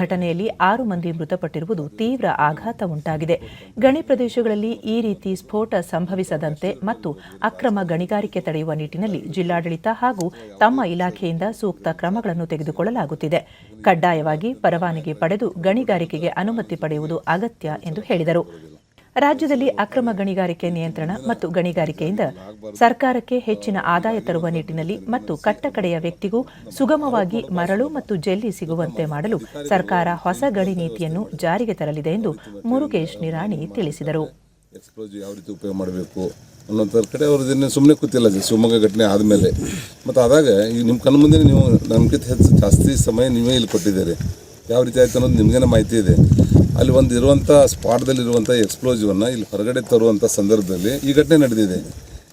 ಘಟನೆಯಲ್ಲಿ 6 ಮಂದಿ ಮೃತಪಟ್ಟಿರುವುದು ತೀವ್ರ ಆಘಾತ ಉಂಟಾಗಿದೆ. ಗಣಿ ಪ್ರದೇಶಗಳಲ್ಲಿ ಈ ರೀತಿ ಸ್ಫೋಟ ಸಂಭವಿಸದಂತೆ ಮತ್ತು ಅಕ್ರಮ ಗಣಿಗಾರಿಕೆ ತಡೆಯುವ ನಿಟ್ಟಿನಲ್ಲಿ ಜಿಲ್ಲಾಡಳಿತ ಹಾಗೂ ತಮ್ಮ ಇಲಾಖೆಯಿಂದ ಸೂಕ್ತ ಕ್ರಮಗಳನ್ನು ತೆಗೆದುಕೊಳ್ಳಲಾಗುತ್ತಿದೆ. ಕಡ್ಡಾಯವಾಗಿ ಪರವಾನಗಿ ಪಡೆದು ಗಣಿಗಾರಿಕೆಗೆ ಅನುಮತಿ ಪಡೆಯುವುದು ಅಗತ್ಯ ಎಂದು ಹೇಳಿದರು. ರಾಜ್ಯದಲ್ಲಿ ಅಕ್ರಮ ಗಣಿಗಾರಿಕೆ ನಿಯಂತ್ರಣ ಮತ್ತು ಗಣಿಗಾರಿಕೆಯಿಂದ ಸರ್ಕಾರಕ್ಕೆ ಹೆಚ್ಚಿನ ಆದಾಯ ತರುವ ನಿಟ್ಟಿನಲ್ಲಿ ಮತ್ತು ಕಟ್ಟಕಡೆಯ ವ್ಯಕ್ತಿಗೂ ಸುಗಮವಾಗಿ ಮರಳು ಮತ್ತು ಜೆಲ್ಲಿ ಸಿಗುವಂತೆ ಮಾಡಲು ಸರ್ಕಾರ ಹೊಸ ಗಣಿ ನೀತಿಯನ್ನು ಜಾರಿಗೆ ತರಲಿದೆ ಎಂದು ಮುರುಗೇಶ್ ನಿರಾಣಿ ತಿಳಿಸಿದರು. ಎಕ್ಸ್ಪ್ಲೋಸಿವ್ ಯಾವ ರೀತಿ ಉಪಯೋಗ ಮಾಡಬೇಕು ಅನ್ನೋಂಥರ ಕಡೆ ಅವರು ಇದನ್ನು ಸುಮ್ಮನೆ ಕೂತಿಲ್ಲ. ಶಿವಮೊಗ್ಗ ಘಟನೆ ಆದಮೇಲೆ ಮತ್ತು ಆದಾಗ ಈಗ ನಿಮ್ಮ ಕಣ್ಣು ಮುಂದೆ ನೀವು ನಮ್ಗಿಂತ ಹೆಚ್ಚು ಜಾಸ್ತಿ ಸಮಯ ನೀವೇ ಇಲ್ಲಿ ಕೊಟ್ಟಿದ್ದೀರಿ. ಯಾವ ರೀತಿ ಆಯ್ತು ಅನ್ನೋದು ನಿಮಗೇನೆ ಮಾಹಿತಿ ಇದೆ. ಅಲ್ಲಿ ಒಂದು ಇರುವಂಥ ಸ್ಪಾಟ್ದಲ್ಲಿರುವಂಥ ಎಕ್ಸ್ಪ್ಲೋಸಿವನ್ನು ಇಲ್ಲಿ ಹೊರಗಡೆ ತರುವಂಥ ಸಂದರ್ಭದಲ್ಲಿ ಈ ಘಟನೆ ನಡೆದಿದೆ.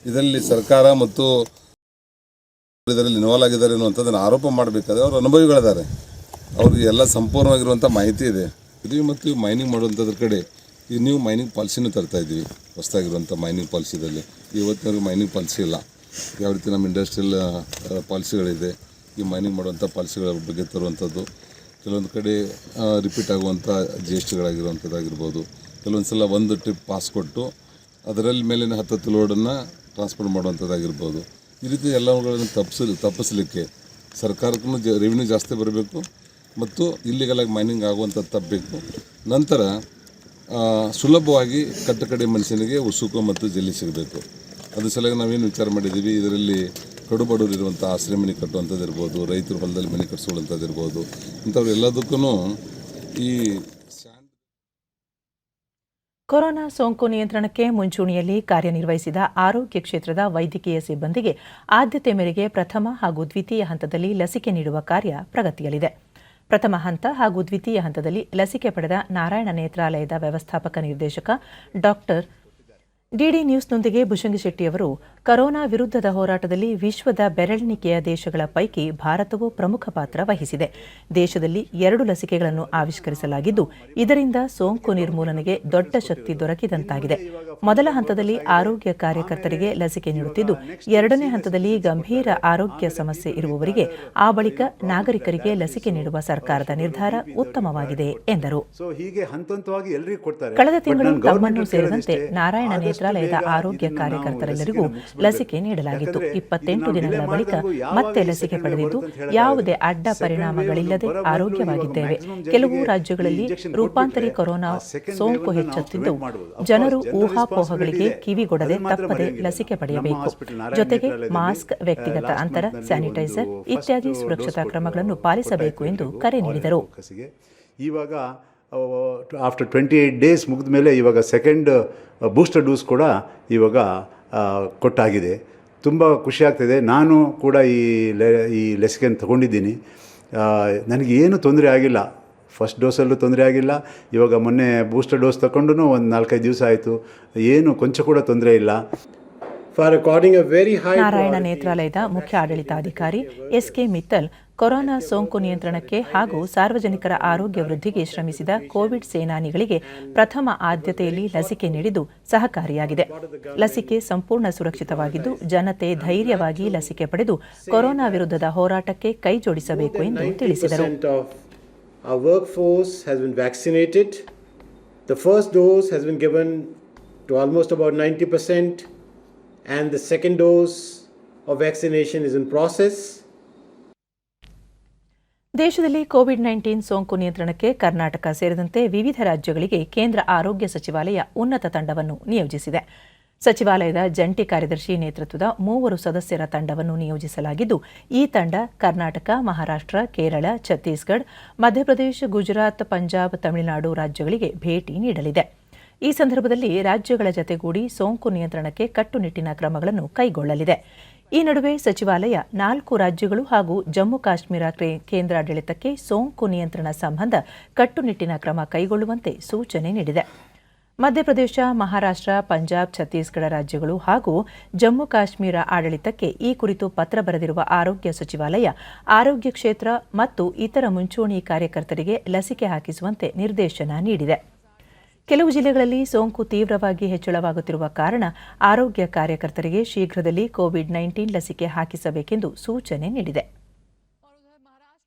ಇದರಲ್ಲಿ ಸರ್ಕಾರ ಮತ್ತು ಇದರಲ್ಲಿ ಇನ್ವಾಲ್ವ್ ಆಗಿದ್ದಾರೆ ಅನ್ನುವಂಥದ್ದನ್ನು ಆರೋಪ ಮಾಡಬೇಕಾದ್ರೆ ಅವರು ಅನುಭವಿಗಳಿದ್ದಾರೆ. ಅವ್ರಿಗೆ ಎಲ್ಲ ಸಂಪೂರ್ಣವಾಗಿರುವಂಥ ಮಾಹಿತಿ ಇದೆ. ಇದು ಮತ್ತು ಮೈನಿಂಗ್ ಮಾಡುವಂಥದ್ರ ಕಡೆ ಈಗ ನೀವು ಮೈನಿಂಗ್ ಪಾಲಿಸಿನೂ ತರ್ತಾ ಇದ್ದೀವಿ. ಹೊಸದಾಗಿರುವಂಥ ಮೈನಿಂಗ್ ಪಾಲಿಸಿದಲ್ಲಿ ಇವತ್ತಿನವರೆಗೂ ಮೈನಿಂಗ್ ಪಾಲಿಸಿ ಇಲ್ಲ. ಯಾವ ರೀತಿ ನಮ್ಮ ಇಂಡಸ್ಟ್ರಿಯಲ್ ಪಾಲಿಸಿಗಳಿದೆ, ಈ ಮೈನಿಂಗ್ ಮಾಡುವಂಥ ಪಾಲಿಸಿಗಳ ಬಗ್ಗೆ ತರುವಂಥದ್ದು. ಕೆಲವೊಂದು ಕಡೆ ರಿಪೀಟ್ ಆಗುವಂಥ ಜಿ ಎಸ್ ಟಿಗಳಾಗಿರುವಂಥದ್ದಾಗಿರ್ಬೋದು. ಕೆಲವೊಂದು ಸಲ ಒಂದು ಟ್ರಿಪ್ ಪಾಸ್ ಕೊಟ್ಟು ಅದರಲ್ಲಿ ಮೇಲಿನ 10 ಲೋಡನ್ನು ಟ್ರಾನ್ಸ್ಫರ್ ಮಾಡುವಂಥದ್ದಾಗಿರ್ಬೋದು. ಈ ರೀತಿ ಎಲ್ಲವುಗಳನ್ನು ತಪ್ಪಿಸಲಿಕ್ಕೆ ಸರ್ಕಾರಕ್ಕೂ ರೆವಿನ್ಯೂ ಜಾಸ್ತಿ ಬರಬೇಕು ಮತ್ತು ಇಲ್ಲಿಗಲಾಗಿ ಮೈನಿಂಗ್ ಆಗುವಂಥದ್ದು ತಪ್ಪಬೇಕು. ನಂತರ ಸುಲಭವಾಗಿ ಕಟ್ಟಕಡೆ ಮನುಷ್ಯನಿಗೆ ಉಸುಕು ಮತ್ತು ಜಲ್ಲಿ ಸಿಗಬೇಕು. ಅದ್ರ ಸಲುವಾಗಿ ನಾವೇನು ವಿಚಾರ ಮಾಡಿದ್ದೀವಿ, ಇದರಲ್ಲಿ ಕಡುಬಡವರು ಇರುವಂಥ ಆಶ್ರಯ ಮನೆ ಕಟ್ಟುವಂಥದ್ದು ಇರ್ಬೋದು, ರೈತರು ಹೊಲದಲ್ಲಿ ಮನೆ ಕಟ್ಸ್ಕೊಳ್ಳುವಂಥದ್ದು ಇರ್ಬೋದು. ಇಂಥವ್ರು ಎಲ್ಲದಕ್ಕೂ ಈ ಕೊರೋನಾ ಸೋಂಕು ನಿಯಂತ್ರಣಕ್ಕೆ ಮುಂಚೂಣಿಯಲ್ಲಿ ಕಾರ್ಯನಿರ್ವಹಿಸಿದ ಆರೋಗ್ಯ ಕ್ಷೇತ್ರದ ವೈದ್ಯಕೀಯ ಸಿಬ್ಬಂದಿಗೆ ಆದ್ಯತೆ ಮೇರೆಗೆ ಪ್ರಥಮ ಹಾಗೂ ದ್ವಿತೀಯ ಹಂತದಲ್ಲಿ ಲಸಿಕೆ ನೀಡುವ ಕಾರ್ಯ ಪ್ರಗತಿಯಲ್ಲಿದೆ. ಪ್ರಥಮ ಹಂತ ಹಾಗೂ ದ್ವಿತೀಯ ಹಂತದಲ್ಲಿ ಲಸಿಕೆ ಪಡೆದ ನಾರಾಯಣ ನೇತ್ರಾಲಯದ ವ್ಯವಸ್ಥಾಪಕ ನಿರ್ದೇಶಕ ಡಾಕ್ಟರ್ ಡಿಡಿ ನ್ಯೂಸ್ನೊಂದಿಗೆ ಭುಷಂಗಿ ಶೆಟ್ಟಿಯವರು ಕೊರೋನಾ ವಿರುದ್ಧದ ಹೋರಾಟದಲ್ಲಿ ವಿಶ್ವದ ಬೆರಳೆಣಿಕೆಯ ದೇಶಗಳ ಪೈಕಿ ಭಾರತವು ಪ್ರಮುಖ ಪಾತ್ರ ವಹಿಸಿದೆ. ದೇಶದಲ್ಲಿ 2 ಲಸಿಕೆಗಳನ್ನು ಆವಿಷ್ಕರಿಸಲಾಗಿದ್ದು, ಇದರಿಂದ ಸೋಂಕು ನಿರ್ಮೂಲನೆಗೆ ದೊಡ್ಡ ಶಕ್ತಿ ದೊರಕಿದಂತಾಗಿದೆ. ಮೊದಲ ಹಂತದಲ್ಲಿ ಆರೋಗ್ಯ ಕಾರ್ಯಕರ್ತರಿಗೆ ಲಸಿಕೆ ನೀಡುತ್ತಿದ್ದು, 2ನೇ ಹಂತದಲ್ಲಿ ಗಂಭೀರ ಆರೋಗ್ಯ ಸಮಸ್ಯೆ ಇರುವವರಿಗೆ, ಆ ಬಳಿಕ ನಾಗರಿಕರಿಗೆ ಲಸಿಕೆ ನೀಡುವ ಸರ್ಕಾರದ ನಿರ್ಧಾರ ಉತ್ತಮವಾಗಿದೆ ಎಂದರು. ಕಳೆದ ತಿಂಗಳು ತಮ್ಮನ್ನು ಸೇರಿದಂತೆ ನಾರಾಯಣ ನೇತ್ರಾಲಯದ ಆರೋಗ್ಯ ಕಾರ್ಯಕರ್ತರೆಲ್ಲರಿಗೂ ಲಸಿಕೆ ನೀಡಲಾಗಿತ್ತು. 28 ದಿನಗಳ ಬಳಿಕ ಮತ್ತೆ ಲಸಿಕೆ ಪಡೆದಿದ್ದು, ಯಾವುದೇ ಅಡ್ಡ ಪರಿಣಾಮಗಳಿಲ್ಲದೆ ಆರೋಗ್ಯವಾಗಿದ್ದೇವೆ. ಕೆಲವು ರಾಜ್ಯಗಳಲ್ಲಿ ರೂಪಾಂತರಿ ಕೊರೋನಾ ಸೋಂಕು ಹೆಚ್ಚುತ್ತಿದ್ದು, ಜನರು ಊಹಾಪೋಹಗಳಿಗೆ ಕಿವಿಗೊಡದೆ ತಪ್ಪದೆ ಲಸಿಕೆ ಪಡೆಯಬೇಕು. ಜೊತೆಗೆ ಮಾಸ್ಕ್, ವ್ಯಕ್ತಿಗತ ಅಂತರ, ಸ್ಯಾನಿಟೈಸರ್ ಇತ್ಯಾದಿ ಸುರಕ್ಷತಾ ಕ್ರಮಗಳನ್ನು ಪಾಲಿಸಬೇಕು ಎಂದು ಕರೆ ನೀಡಿದರು. ಇವಾಗ ಆಫ್ಟರ್ 28 ಡೇಸ್ ಮುಗಿದ ಮೇಲೆ ಇವಾಗ ಸೆಕೆಂಡ್ ಬೂಸ್ಟರ್ ಡೋಸ್ ಕೂಡ ಇವಾಗ ಕೊಟ್ಟಾಗಿದೆ. ತುಂಬ ಖುಷಿಯಾಗ್ತಿದೆ. ನಾನು ಕೂಡ ಈ ಲಸಿಕೆಯನ್ನು ತಗೊಂಡಿದ್ದೀನಿ. ನನಗೆ ಏನು ತೊಂದರೆ ಆಗಿಲ್ಲ. ಫಸ್ಟ್ ಡೋಸಲ್ಲೂ ತೊಂದರೆ ಆಗಿಲ್ಲ. ಇವಾಗ ಮೊನ್ನೆ ಬೂಸ್ಟರ್ ಡೋಸ್ ತಗೊಂಡು ಒಂದು 4-5 ದಿವಸ ಆಯಿತು. ಏನು ಕೊಂಚ ಕೂಡ ತೊಂದರೆ ಇಲ್ಲ. ನಾರಾಯಣ ನೇತ್ರಾಲಯದ ಮುಖ್ಯ ಆಡಳಿತಾಧಿಕಾರಿ ಎಸ್ಕೆ ಮಿತ್ತಲ್ ಕೊರೋನಾ ಸೋಂಕು ನಿಯಂತ್ರಣಕ್ಕೆ ಹಾಗೂ ಸಾರ್ವಜನಿಕರ ಆರೋಗ್ಯ ವೃದ್ಧಿಗೆ ಶ್ರಮಿಸಿದ ಕೋವಿಡ್ ಸೇನಾನಿಗಳಿಗೆ ಪ್ರಥಮ ಆದ್ಯತೆಯಲ್ಲಿ ಲಸಿಕೆ ನೀಡಿದ್ದು ಸಹಕಾರಿಯಾಗಿದೆ. ಲಸಿಕೆ ಸಂಪೂರ್ಣ ಸುರಕ್ಷಿತವಾಗಿದ್ದು, ಜನತೆ ಧೈರ್ಯವಾಗಿ ಲಸಿಕೆ ಪಡೆದು ಕೊರೋನಾ ವಿರುದ್ಧದ ಹೋರಾಟಕ್ಕೆ ಕೈಜೋಡಿಸಬೇಕು ಎಂದು ತಿಳಿಸಿದರು. Our workforce has been vaccinated. The first dose has been given to almost about 90%, and the second dose of vaccination is in process. ದೇಶದಲ್ಲಿ ಕೋವಿಡ್-19 ಸೋಂಕು ನಿಯಂತ್ರಣಕ್ಕೆ ಕರ್ನಾಟಕ ಸೇರಿದಂತೆ ವಿವಿಧ ರಾಜ್ಯಗಳಿಗೆ ಕೇಂದ್ರ ಆರೋಗ್ಯ ಸಚಿವಾಲಯ ಉನ್ನತ ತಂಡವನ್ನು ನಿಯೋಜಿಸಿದೆ. ಸಚಿವಾಲಯದ ಜಂಟಿ ಕಾರ್ಯದರ್ಶಿ ನೇತೃತ್ವದ 3 ಸದಸ್ಯರ ತಂಡವನ್ನು ನಿಯೋಜಿಸಲಾಗಿದ್ದು, ಈ ತಂಡ ಕರ್ನಾಟಕ, ಮಹಾರಾಷ್ಟ್ರ, ಕೇರಳ, ಛತ್ತೀಸ್ಗಢ, ಮಧ್ಯಪ್ರದೇಶ, ಗುಜರಾತ್, ಪಂಜಾಬ್, ತಮಿಳುನಾಡು ರಾಜ್ಯಗಳಿಗೆ ಭೇಟಿ ನೀಡಲಿದೆ. ಈ ಸಂದರ್ಭದಲ್ಲಿ ರಾಜ್ಯಗಳ ಜತೆಗೂಡಿ ಸೋಂಕು ನಿಯಂತ್ರಣಕ್ಕೆ ಕಟ್ಟುನಿಟ್ಟಿನ ಕ್ರಮಗಳನ್ನು ಕೈಗೊಳ್ಳಲಿದೆ. ಈ ನಡುವೆ ಸಚಿವಾಲಯ 4 ರಾಜ್ಯಗಳು ಹಾಗೂ ಜಮ್ಮು ಕಾಶ್ಮೀರ ಕೇಂದ್ರಾಡಳಿತಕ್ಕೆ ಸೋಂಕು ನಿಯಂತ್ರಣ ಸಂಬಂಧ ಕಟ್ಟುನಿಟ್ಟಿನ ಕ್ರಮ ಕೈಗೊಳ್ಳುವಂತೆ ಸೂಚನೆ ನೀಡಿದೆ. ಮಧ್ಯಪ್ರದೇಶ, ಮಹಾರಾಷ್ಟ್ರ, ಪಂಜಾಬ್, ಛತ್ತೀಸ್ಗಢ ರಾಜ್ಯಗಳು ಹಾಗೂ ಜಮ್ಮು ಕಾಶ್ಮೀರ ಆಡಳಿತಕ್ಕೆ ಈ ಕುರಿತು ಪತ್ರ ಬರೆದಿರುವ ಆರೋಗ್ಯ ಸಚಿವಾಲಯ ಆರೋಗ್ಯ ಕ್ಷೇತ್ರ ಮತ್ತು ಇತರ ಮುಂಚೂಣಿ ಕಾರ್ಯಕರ್ತರಿಗೆ ಲಸಿಕೆ ಹಾಕಿಸುವಂತೆ ನಿರ್ದೇಶನ ನೀಡಿದೆ. ಕೆಲವು ಜಿಲ್ಲೆಗಳಲ್ಲಿ ಸೋಂಕು ತೀವ್ರವಾಗಿ ಹೆಚ್ಚಳವಾಗುತ್ತಿರುವ ಕಾರಣ ಆರೋಗ್ಯ ಕಾರ್ಯಕರ್ತರಿಗೆ ಶೀಘ್ರದಲ್ಲಿ ಕೋವಿಡ್-19 ಲಸಿಕೆ ಹಾಕಿಸಬೇಕೆಂದು ಸೂಚನೆ ನೀಡಿದೆ.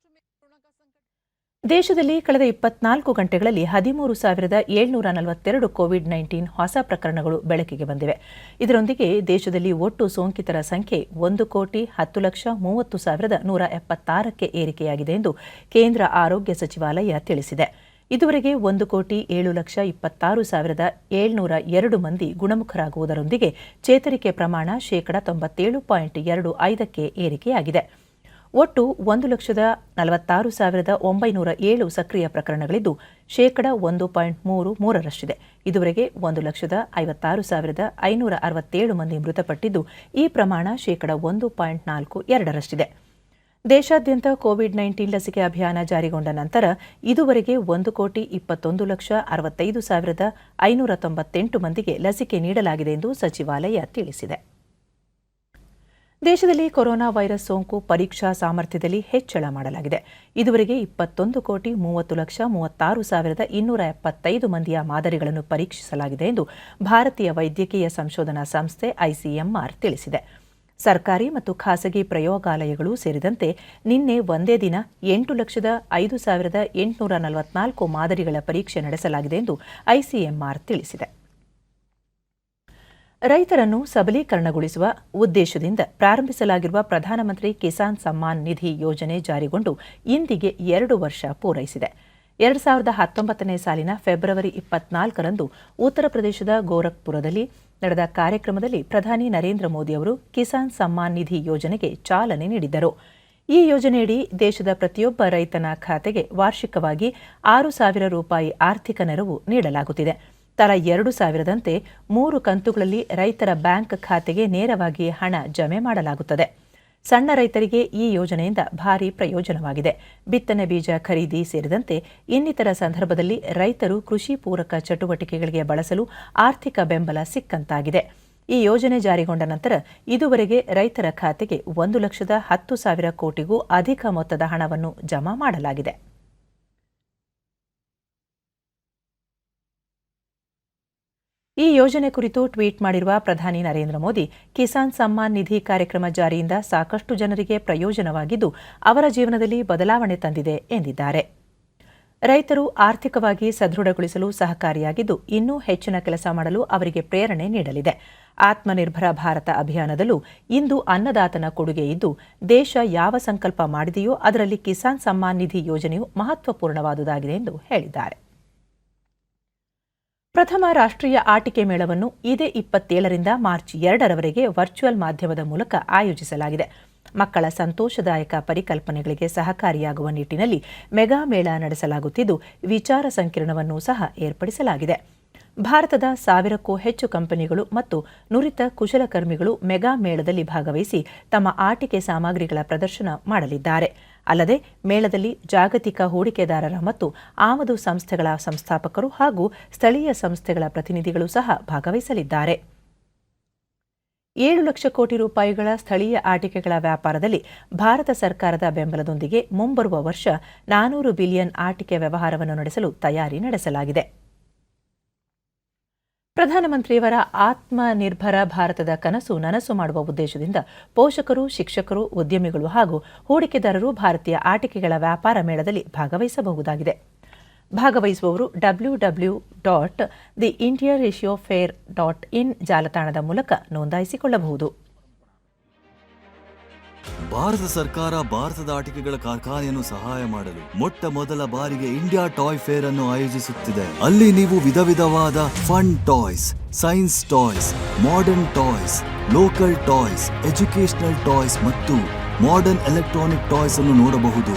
ದೇಶದಲ್ಲಿ ಕಳೆದ 24 ಗಂಟೆಗಳಲ್ಲಿ 13,742 ಕೋವಿಡ್-19 ಹೊಸ ಪ್ರಕರಣಗಳು ಬೆಳಕಿಗೆ ಬಂದಿವೆ. ಇದರೊಂದಿಗೆ ದೇಶದಲ್ಲಿ ಒಟ್ಟು ಸೋಂಕಿತರ ಸಂಖ್ಯೆ 1,10,30,176ಕ್ಕೆ ಏರಿಕೆಯಾಗಿದೆ ಎಂದು ಕೇಂದ್ರ ಆರೋಗ್ಯ ಸಚಿವಾಲಯ ತಿಳಿಸಿದೆ. ಇದುವರೆಗೆ 1,07,26,702 ಮಂದಿ ಗುಣಮುಖರಾಗುವುದರೊಂದಿಗೆ ಚೇತರಿಕೆ ಪ್ರಮಾಣ ,97.25ಕ್ಕೆ ಏರಿಕೆಯಾಗಿದೆ. ಒಟ್ಟು 1,46,907 ಸಕ್ರಿಯ ಪ್ರಕರಣಗಳಿದ್ದು ,1.33%. ಇದುವರೆಗೆ 1,56,567 ಮಂದಿ ಮೃತಪಟ್ಟಿದ್ದು ಈ ಪ್ರಮಾಣ ,1.42%. ದೇಶಾದ್ಯಂತ ಕೋವಿಡ್-19 ಲಸಿಕೆ ಅಭಿಯಾನ ಜಾರಿಗೊಂಡ ನಂತರ ಇದುವರೆಗೆ 1,21,65,598 ಮಂದಿಗೆ ಲಸಿಕೆ ನೀಡಲಾಗಿದೆ ಎಂದು ಸಚಿವಾಲಯ ತಿಳಿಸಿದೆ. ದೇಶದಲ್ಲಿ ಕೊರೋನಾ ವೈರಸ್ ಸೋಂಕು ಪರೀಕ್ಷಾ ಸಾಮರ್ಥ್ಯದಲ್ಲಿ ಹೆಚ್ಚಳ ಮಾಡಲಾಗಿದೆ. ಇದುವರೆಗೆ 21,30,36,275 ಮಂದಿಯ ಮಾದರಿಗಳನ್ನು ಪರೀಕ್ಷಿಸಲಾಗಿದೆ ಎಂದು ಭಾರತೀಯ ವೈದ್ಯಕೀಯ ಸಂಶೋಧನಾ ಸಂಸ್ಥೆ ಐಸಿಎಂಆರ್ ತಿಳಿಸಿದೆ. ಸರ್ಕಾರಿ ಮತ್ತು ಖಾಸಗಿ ಪ್ರಯೋಗಾಲಯಗಳು ಸೇರಿದಂತೆ ನಿನ್ನೆ ಒಂದೇ ದಿನ 8,05,844 ಮಾದರಿಗಳ ಪರೀಕ್ಷೆ ನಡೆಸಲಾಗಿದೆ ಎಂದು ಐಸಿಎಂಆರ್ ತಿಳಿಸಿದೆ. ರೈತರನ್ನು ಸಬಲೀಕರಣಗೊಳಿಸುವ ಉದ್ದೇಶದಿಂದ ಪ್ರಾರಂಭಿಸಲಾಗಿರುವ ಪ್ರಧಾನಮಂತ್ರಿ ಕಿಸಾನ್ ಸಮ್ಮಾನ್ ನಿಧಿ ಯೋಜನೆ ಜಾರಿಗೊಂಡು ಇಂದಿಗೆ 2 ವರ್ಷ ಪೂರೈಸಿದೆ. 2019ನೇ ಸಾಲಿನ ಫೆಬ್ರವರಿ 24ರಂದು ಉತ್ತರ ಪ್ರದೇಶದ ಗೋರಖ್ಪುರದಲ್ಲಿ ನಡೆದ ಕಾರ್ಯಕ್ರಮದಲ್ಲಿ ಪ್ರಧಾನಿ ನರೇಂದ್ರ ಮೋದಿ ಅವರು ಕಿಸಾನ್ ಸಮ್ಮಾನ್ ನಿಧಿ ಯೋಜನೆಗೆ ಚಾಲನೆ ನೀಡಿದ್ದರು. ಈ ಯೋಜನೆಯಡಿ ದೇಶದ ಪ್ರತಿಯೊಬ್ಬ ರೈತನ ಖಾತೆಗೆ ವಾರ್ಷಿಕವಾಗಿ 6,000 ರೂಪಾಯಿ ಆರ್ಥಿಕ ನೆರವು ನೀಡಲಾಗುತ್ತಿದೆ. ತಲಾ 2,000ದಂತೆ 3 ಕಂತುಗಳಲ್ಲಿ ರೈತರ ಬ್ಯಾಂಕ್ ಖಾತೆಗೆ ನೇರವಾಗಿ ಹಣ ಜಮೆ ಮಾಡಲಾಗುತ್ತದೆ. ಸಣ್ಣ ರೈತರಿಗೆ ಈ ಯೋಜನೆಯಿಂದ ಭಾರೀ ಪ್ರಯೋಜನವಾಗಿದೆ. ಬಿತ್ತನೆ ಬೀಜ ಖರೀದಿ ಸೇರಿದಂತೆ ಇನ್ನಿತರ ಸಂದರ್ಭದಲ್ಲಿ ರೈತರು ಕೃಷಿ ಪೂರಕ ಚಟುವಟಿಕೆಗಳಿಗೆ ಬಳಸಲು ಆರ್ಥಿಕ ಬೆಂಬಲ ಸಿಕ್ಕಂತಾಗಿದೆ. ಈ ಯೋಜನೆ ಜಾರಿಗೊಂಡ ನಂತರ ಇದುವರೆಗೆ ರೈತರ ಖಾತೆಗೆ 1,10,000 ಕೋಟಿಗೂ ಅಧಿಕ ಮೊತ್ತದ ಹಣವನ್ನು ಜಮಾ ಮಾಡಲಾಗಿದೆ. ಈ ಯೋಜನೆ ಕುರಿತು ಟ್ವೀಟ್ ಮಾಡಿರುವ ಪ್ರಧಾನಿ ನರೇಂದ್ರ ಮೋದಿ, ಕಿಸಾನ್ ಸಮ್ಮಾನ್ ನಿಧಿ ಕಾರ್ಯಕ್ರಮ ಜಾರಿಯಿಂದ ಸಾಕಷ್ಟು ಜನರಿಗೆ ಪ್ರಯೋಜನವಾಗಿದ್ದು ಅವರ ಜೀವನದಲ್ಲಿ ಬದಲಾವಣೆ ತಂದಿದೆ ಎಂದಿದ್ದಾರೆ. ರೈತರು ಆರ್ಥಿಕವಾಗಿ ಸದೃಢಗೊಳಿಸಲು ಸಹಕಾರಿಯಾಗಿದ್ದು ಇನ್ನೂ ಹೆಚ್ಚಿನ ಕೆಲಸ ಮಾಡಲು ಅವರಿಗೆ ಪ್ರೇರಣೆ ನೀಡಲಿದೆ. ಆತ್ಮನಿರ್ಭರ ಭಾರತ ಅಭಿಯಾನದಲ್ಲೂ ಇಂದು ಅನ್ನದಾತನ ಕೊಡುಗೆ ಇದ್ದು ದೇಶ ಯಾವ ಸಂಕಲ್ಪ ಮಾಡಿದೆಯೋ ಅದರಲ್ಲಿ ಕಿಸಾನ್ ಸಮ್ಮಾನ್ ನಿಧಿ ಯೋಜನೆಯು ಮಹತ್ವಪೂರ್ಣವಾದುದಾಗಿದೆ ಎಂದು ಹೇಳಿದ್ದಾರೆ. ಪ್ರಥಮ ರಾಷ್ಟ್ರೀಯ ಆಟಿಕೆ ಮೇಳವನ್ನು ಇದೇ 27ರಿಂದ ಮಾರ್ಚ್ 2ರವರೆಗೆ ವರ್ಚುವಲ್ ಮಾಧ್ಯಮದ ಮೂಲಕ ಆಯೋಜಿಸಲಾಗಿದೆ. ಮಕ್ಕಳ ಸಂತೋಷದಾಯಕ ಪರಿಕಲ್ಪನೆಗಳಿಗೆ ಸಹಕಾರಿಯಾಗುವ ನಿಟ್ಟಿನಲ್ಲಿ ಮೆಗಾ ಮೇಳ ನಡೆಸಲಾಗುತ್ತಿದ್ದು ವಿಚಾರ ಸಂಕಿರಣವನ್ನು ಸಹ ಏರ್ಪಡಿಸಲಾಗಿದೆ. ಭಾರತದ 1000ಕ್ಕೂ ಹೆಚ್ಚು ಕಂಪನಿಗಳು ಮತ್ತು ನುರಿತ ಕುಶಲಕರ್ಮಿಗಳು ಮೆಗಾ ಮೇಳದಲ್ಲಿ ಭಾಗವಹಿಸಿ ತಮ್ಮ ಆಟಿಕೆ ಸಾಮಗ್ರಿಗಳ ಪ್ರದರ್ಶನ ಮಾಡಲಿದ್ದಾರೆ. ಅಲ್ಲದೆ ಮೇಳದಲ್ಲಿ ಜಾಗತಿಕ ಹೂಡಿಕೆದಾರರ ಮತ್ತು ಆಮದು ಸಂಸ್ಥೆಗಳ ಸಂಸ್ಥಾಪಕರು ಹಾಗೂ ಸ್ಥಳೀಯ ಸಂಸ್ಥೆಗಳ ಪ್ರತಿನಿಧಿಗಳು ಸಹ ಭಾಗವಹಿಸಲಿದ್ದಾರೆ. 7 ಲಕ್ಷ ಕೋಟಿ ರೂಪಾಯಿಗಳ ಸ್ಥಳೀಯ ಆಟಿಕೆಗಳ ವ್ಯಾಪಾರದಲ್ಲಿ ಭಾರತ ಸರ್ಕಾರದ ಬೆಂಬಲದೊಂದಿಗೆ ಮುಂಬರುವ ವರ್ಷ 400 ಬಿಲಿಯನ್ ಆಟಿಕೆ ವ್ಯವಹಾರವನ್ನು ನಡೆಸಲು ತಯಾರಿ ನಡೆಸಲಾಗಿದೆ. ಪ್ರಧಾನಮಂತ್ರಿಯವರ ಆತ್ಮನಿರ್ಭರ ಭಾರತದ ಕನಸು ನನಸು ಮಾಡುವ ಉದ್ದೇಶದಿಂದ ಪೋಷಕರು, ಶಿಕ್ಷಕರು, ಉದ್ಯಮಿಗಳು ಹಾಗೂ ಹೂಡಿಕೆದಾರರು ಭಾರತೀಯ ಆಟಿಕೆಗಳ ವ್ಯಾಪಾರ ಮೇಳದಲ್ಲಿ ಭಾಗವಹಿಸಬಹುದಾಗಿದೆ. ಭಾಗವಹಿಸುವವರು www.theindiaratiofair.in ಜಾಲತಾಣದ ಮೂಲಕ ನೋಂದಾಯಿಸಿಕೊಳ್ಳಬಹುದು. ಭಾರತ ಸರ್ಕಾರ ಭಾರತದ ಆಟಿಕೆಗಳ ಕಾರ್ಖಾನೆಯನ್ನು ಸಹಾಯ ಮಾಡಲು ಮೊಟ್ಟ ಮೊದಲ ಬಾರಿಗೆ ಇಂಡಿಯಾ ಟಾಯ್ ಫೇರ್ ಅನ್ನು ಆಯೋಜಿಸುತ್ತಿದೆ. ಅಲ್ಲಿ ನೀವು ವಿಧ ವಿಧವಾದ fun toys, science toys, modern toys, local toys, educational toys ಮತ್ತು ಮಾಡರ್ನ್ ಎಲೆಕ್ಟ್ರಾನಿಕ್ ಟಾಯ್ಸ್ ಅನ್ನು ನೋಡಬಹುದು.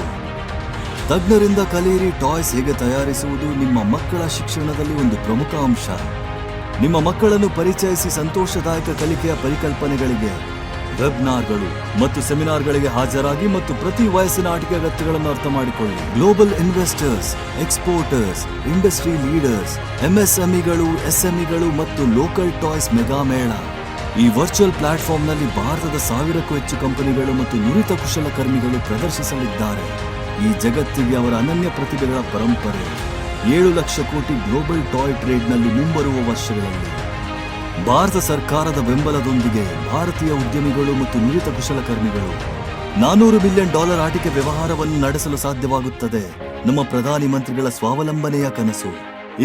ತಜ್ಞರಿಂದ ಕಲಿಯಿರಿ. ಟಾಯ್ಸ್ ಹೇಗೆ ತಯಾರಿಸುವುದು ನಿಮ್ಮ ಮಕ್ಕಳ ಶಿಕ್ಷಣದಲ್ಲಿ ಒಂದು ಪ್ರಮುಖ ಅಂಶ. ನಿಮ್ಮ ಮಕ್ಕಳನ್ನು ಪರಿಚಯಿಸಿ ಸಂತೋಷದಾಯಕ ಕಲಿಕೆಯ ಪರಿಕಲ್ಪನೆಗಳಿಗೆ ವೆಬ್ನಾರ್ಗಳು ಮತ್ತು ಸೆಮಿನಾರ್ಗಳಿಗೆ ಹಾಜರಾಗಿ ಮತ್ತು ಪ್ರತಿ ವಯಸ್ಸಿನ ಆಟಿಕೆ ಅಗತ್ಯಗಳನ್ನು ಅರ್ಥ ಮಾಡಿಕೊಳ್ಳಿ. Global investors, exporters, industry leaders, ಎಂಎಸ್ಎಂಇಗಳು, ಎಸ್ಎಂಇಗಳು ಮತ್ತು ಲೋಕಲ್ ಟಾಯ್ಸ್ ಮೆಗಾ ಮೇಳ. ಈ ವರ್ಚುವಲ್ ಪ್ಲಾಟ್ಫಾರ್ಮ್ನಲ್ಲಿ ಭಾರತದ 1000ಕ್ಕೂ ಹೆಚ್ಚು ಕಂಪನಿಗಳು ಮತ್ತು ನುರಿತ ಕುಶಲಕರ್ಮಿಗಳು ಪ್ರದರ್ಶಿಸಲಿದ್ದಾರೆ. ಈ ಜಗತ್ತಿಗೆ ಅವರ ಅನನ್ಯ ಪ್ರತಿಭೆಗಳ ಪರಂಪರೆ. 7 ಲಕ್ಷ ಕೋಟಿ ಗ್ಲೋಬಲ್ ಟಾಯ್ ಟ್ರೇಡ್ನಲ್ಲಿ ಮುಂಬರುವ ವರ್ಷಗಳಲ್ಲಿ ಭಾರತ ಸರ್ಕಾರದ ಬೆಂಬಲದೊಂದಿಗೆ ಭಾರತೀಯ ಉದ್ಯಮಿಗಳು ಮತ್ತು ನುರಿತ ಕುಶಲಕರ್ಮಿಗಳು $400 ಬಿಲಿಯನ್ ಆಟಿಕೆ ವ್ಯವಹಾರವನ್ನು ನಡೆಸಲು ಸಾಧ್ಯವಾಗುತ್ತದೆ. ನಮ್ಮ ಪ್ರಧಾನಿ ಮಂತ್ರಿಗಳ ಸ್ವಾವಲಂಬನೆಯ ಕನಸು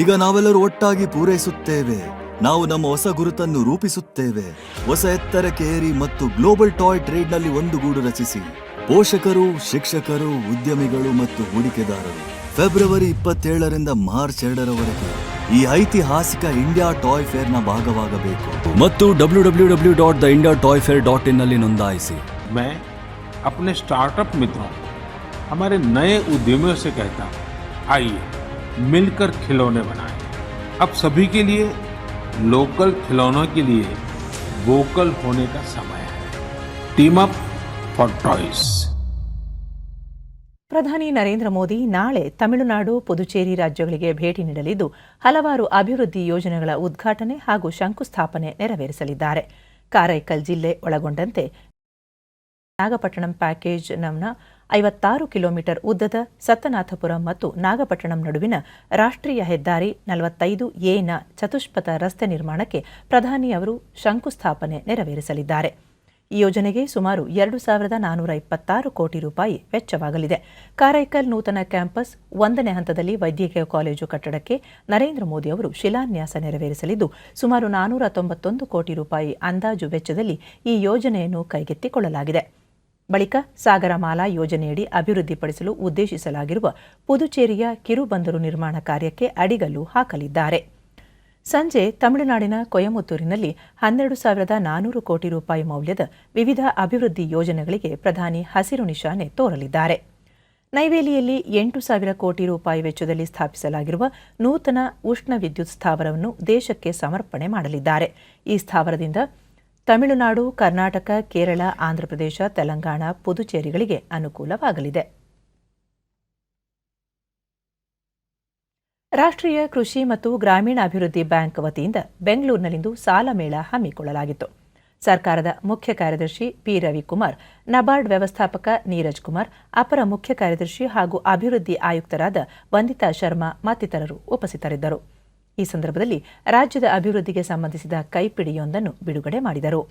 ಈಗ ನಾವೆಲ್ಲರೂ ಒಟ್ಟಾಗಿ ಪೂರೈಸುತ್ತೇವೆ. ನಾವು ನಮ್ಮ ಹೊಸ ಗುರುತನ್ನು ರೂಪಿಸುತ್ತೇವೆ. ಹೊಸ ಎತ್ತರಕ್ಕೆ ಏರಿ ಮತ್ತು ಗ್ಲೋಬಲ್ ಟಾಯ್ ಟ್ರೇಡ್ನಲ್ಲಿ ಒಂದು ಗೂಡು ರಚಿಸಿ. ಪೋಷಕರು, ಶಿಕ್ಷಕರು, ಉದ್ಯಮಿಗಳು ಮತ್ತು ಹೂಡಿಕೆದಾರರು ಫೆಬ್ರವರಿ 27ರಿಂದ ಮಾರ್ಚ್ 2ರವರೆಗೆ ಈ ಐತಿಹಾಸಿಕ ಇಂಡಿಯಾ ಟಾಯ್ ಫೇರ್ನ ಭಾಗವಾಗಬೇಕು ಮತ್ತು www.theindiatoyfair.in ನಲ್ಲಿ ನೋಂದಾಯಿಸಿ. मैं अपने स्टार्टअप मित्रों हमारे नए उद्यमियों से कहता हूँ, आइए मिलकर खिलौने बनाएं। अब सभी के लिए लोकल खिलौनों के लिए वोकल होने का समय है। Team up for toys. ಪ್ರಧಾನಿ ನರೇಂದ್ರ ಮೋದಿ ನಾಳೆ ತಮಿಳುನಾಡು, ಪುದುಚೇರಿ ರಾಜ್ಯಗಳಿಗೆ ಭೇಟಿ ನೀಡಲಿದ್ದು ಹಲವಾರು ಅಭಿವೃದ್ಧಿ ಯೋಜನೆಗಳ ಉದ್ಘಾಟನೆ ಹಾಗೂ ಶಂಕುಸ್ಥಾಪನೆ ನೆರವೇರಿಸಲಿದ್ದಾರೆ. ಕಾರೈಕಲ್ ಜಿಲ್ಲೆ ಒಳಗೊಂಡಂತೆ ನಾಗಪಟ್ಟಣಂ ಪ್ಯಾಕೇಜ್ ನಮ್ನ 56 ಕಿಲೋಮೀಟರ್ ಉದ್ದದ ಸತ್ತನಾಥಪುರಂ ಮತ್ತು ನಾಗಪಟ್ಟಣಂ ನಡುವಿನ ರಾಷ್ಟ್ರೀಯ ಹೆದ್ದಾರಿ 45A ಚತುಷ್ಪಥ ರಸ್ತೆ ನಿರ್ಮಾಣಕ್ಕೆ ಪ್ರಧಾನಿ ಅವರು ಶಂಕುಸ್ಥಾಪನೆ ನೆರವೇರಿಸಲಿದ್ದಾರೆ. ಈ ಯೋಜನೆಗೆ ಸುಮಾರು 2,426 ಕೋಟಿ ರೂಪಾಯಿ ವೆಚ್ಚವಾಗಲಿದೆ. ಕಾರೈಕಲ್ ನೂತನ ಕ್ಯಾಂಪಸ್ 1ನೇ ಹಂತದಲ್ಲಿ ವೈದ್ಯಕೀಯ ಕಾಲೇಜು ಕಟ್ಟಡಕ್ಕೆ ನರೇಂದ್ರ ಮೋದಿ ಅವರು ಶಿಲಾನ್ಯಾಸ ನೆರವೇರಿಸಲಿದ್ದು ಸುಮಾರು 491 ಕೋಟಿ ರೂಪಾಯಿ ಅಂದಾಜು ವೆಚ್ಚದಲ್ಲಿ ಈ ಯೋಜನೆಯನ್ನು ಕೈಗೆತ್ತಿಕೊಳ್ಳಲಾಗಿದೆ. ಬಳಿಕ ಸಾಗರಮಾಲಾ ಯೋಜನೆಯಡಿ ಅಭಿವೃದ್ಧಿಪಡಿಸಲು ಉದ್ದೇಶಿಸಲಾಗಿರುವ ಪುದುಚೇರಿಯ ಕಿರುಬಂದರು ನಿರ್ಮಾಣ ಕಾರ್ಯಕ್ಕೆ ಅಡಿಗಲ್ಲು ಹಾಕಲಿದ್ದಾರೆ. ಸಂಜೆ ತಮಿಳುನಾಡಿನ ಕೊಯಮತ್ತೂರಿನಲ್ಲಿ 12,400 ಕೋಟಿ ರೂಪಾಯಿ ಮೌಲ್ಯದ ವಿವಿಧ ಅಭಿವೃದ್ಧಿ ಯೋಜನೆಗಳಿಗೆ ಪ್ರಧಾನಿ ಹಸಿರು ನಿಶಾನೆ ತೋರಲಿದ್ದಾರೆ. ನೈವೇಲಿಯಲ್ಲಿ 8,000 ಕೋಟಿ ರೂಪಾಯಿ ವೆಚ್ಚದಲ್ಲಿ ಸ್ಥಾಪಿಸಲಾಗಿರುವ ನೂತನ ಉಷ್ಣ ವಿದ್ಯುತ್ ಸ್ಥಾವರವನ್ನು ದೇಶಕ್ಕೆ ಸಮರ್ಪಣೆ ಮಾಡಲಿದ್ದಾರೆ. ಈ ಸ್ಥಾವರದಿಂದ ತಮಿಳುನಾಡು, ಕರ್ನಾಟಕ, ಕೇರಳ, ಆಂಧ್ರಪ್ರದೇಶ, ತೆಲಂಗಾಣ, ಪುದುಚೇರಿಗಳಿಗೆ ಅನುಕೂಲವಾಗಲಿದೆ. ರಾಷ್ಟ್ರೀಯ ಕೃಷಿ ಮತ್ತು ಗ್ರಾಮೀಣಾಭಿವೃದ್ಧಿ ಬ್ಯಾಂಕ್ ವತಿಯಿಂದ ಬೆಂಗಳೂರಿನಲ್ಲಿಂದು ಸಾಲ ಮೇಳ ಹಮ್ಮಿಕೊಳ್ಳಲಾಗಿತ್ತು. ಸರ್ಕಾರದ ಮುಖ್ಯ ಕಾರ್ಯದರ್ಶಿ ಪಿ ರವಿಕುಮಾರ್, ನಬಾರ್ಡ್ ವ್ಯವಸ್ಥಾಪಕ ನೀರಜ್ ಕುಮಾರ್, ಅಪರ ಮುಖ್ಯ ಕಾರ್ಯದರ್ಶಿ ಹಾಗೂ ಅಭಿವೃದ್ಧಿ ಆಯುಕ್ತರಾದ ವಂದಿತಾ ಶರ್ಮಾ ಮತ್ತಿತರರು ಉಪಸ್ಥಿತರಿದ್ದರು. ಈ ಸಂದರ್ಭದಲ್ಲಿ ರಾಜ್ಯದ ಅಭಿವೃದ್ಧಿಗೆ ಸಂಬಂಧಿಸಿದ ಕೈಪಿಡಿಯೊಂದನ್ನು ಬಿಡುಗಡೆ ಮಾಡಿದರು.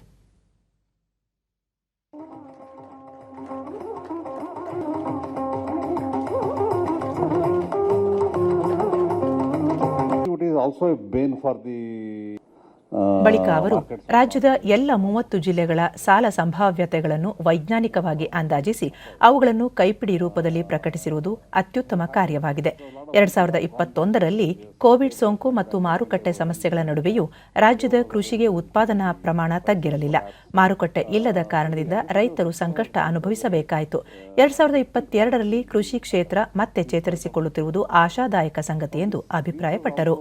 ಬಳಿಕ ಅವರು ರಾಜ್ಯದ ಎಲ್ಲ 30 ಜಿಲ್ಲೆಗಳ ಸಾಲ ಸಂಭಾವ್ಯತೆಗಳನ್ನು ವೈಜ್ಞಾನಿಕವಾಗಿ ಅಂದಾಜಿಸಿ ಅವುಗಳನ್ನು ಕೈಪಿಡಿ ರೂಪದಲ್ಲಿ ಪ್ರಕಟಿಸಿರುವುದು ಅತ್ಯುತ್ತಮ ಕಾರ್ಯವಾಗಿದೆ. 2021ರಲ್ಲಿ ಕೋವಿಡ್ ಸೋಂಕು ಮತ್ತು ಮಾರುಕಟ್ಟೆ ಸಮಸ್ಯೆಗಳ ನಡುವೆಯೂ ರಾಜ್ಯದ ಕೃಷಿಗೆ ಉತ್ಪಾದನಾ ಪ್ರಮಾಣ ತಗ್ಗಿರಲಿಲ್ಲ. ಮಾರುಕಟ್ಟೆ ಇಲ್ಲದ ಕಾರಣದಿಂದ ರೈತರು ಸಂಕಷ್ಟ ಅನುಭವಿಸಬೇಕಾಯಿತು. 2022ರಲ್ಲಿ ಕೃಷಿ ಕ್ಷೇತ್ರ ಮತ್ತೆ ಚೇತರಿಸಿಕೊಳ್ಳುತ್ತಿರುವುದು ಆಶಾದಾಯಕ ಸಂಗತಿ ಎಂದು ಅಭಿಪ್ರಾಯಪಟ್ಟರು.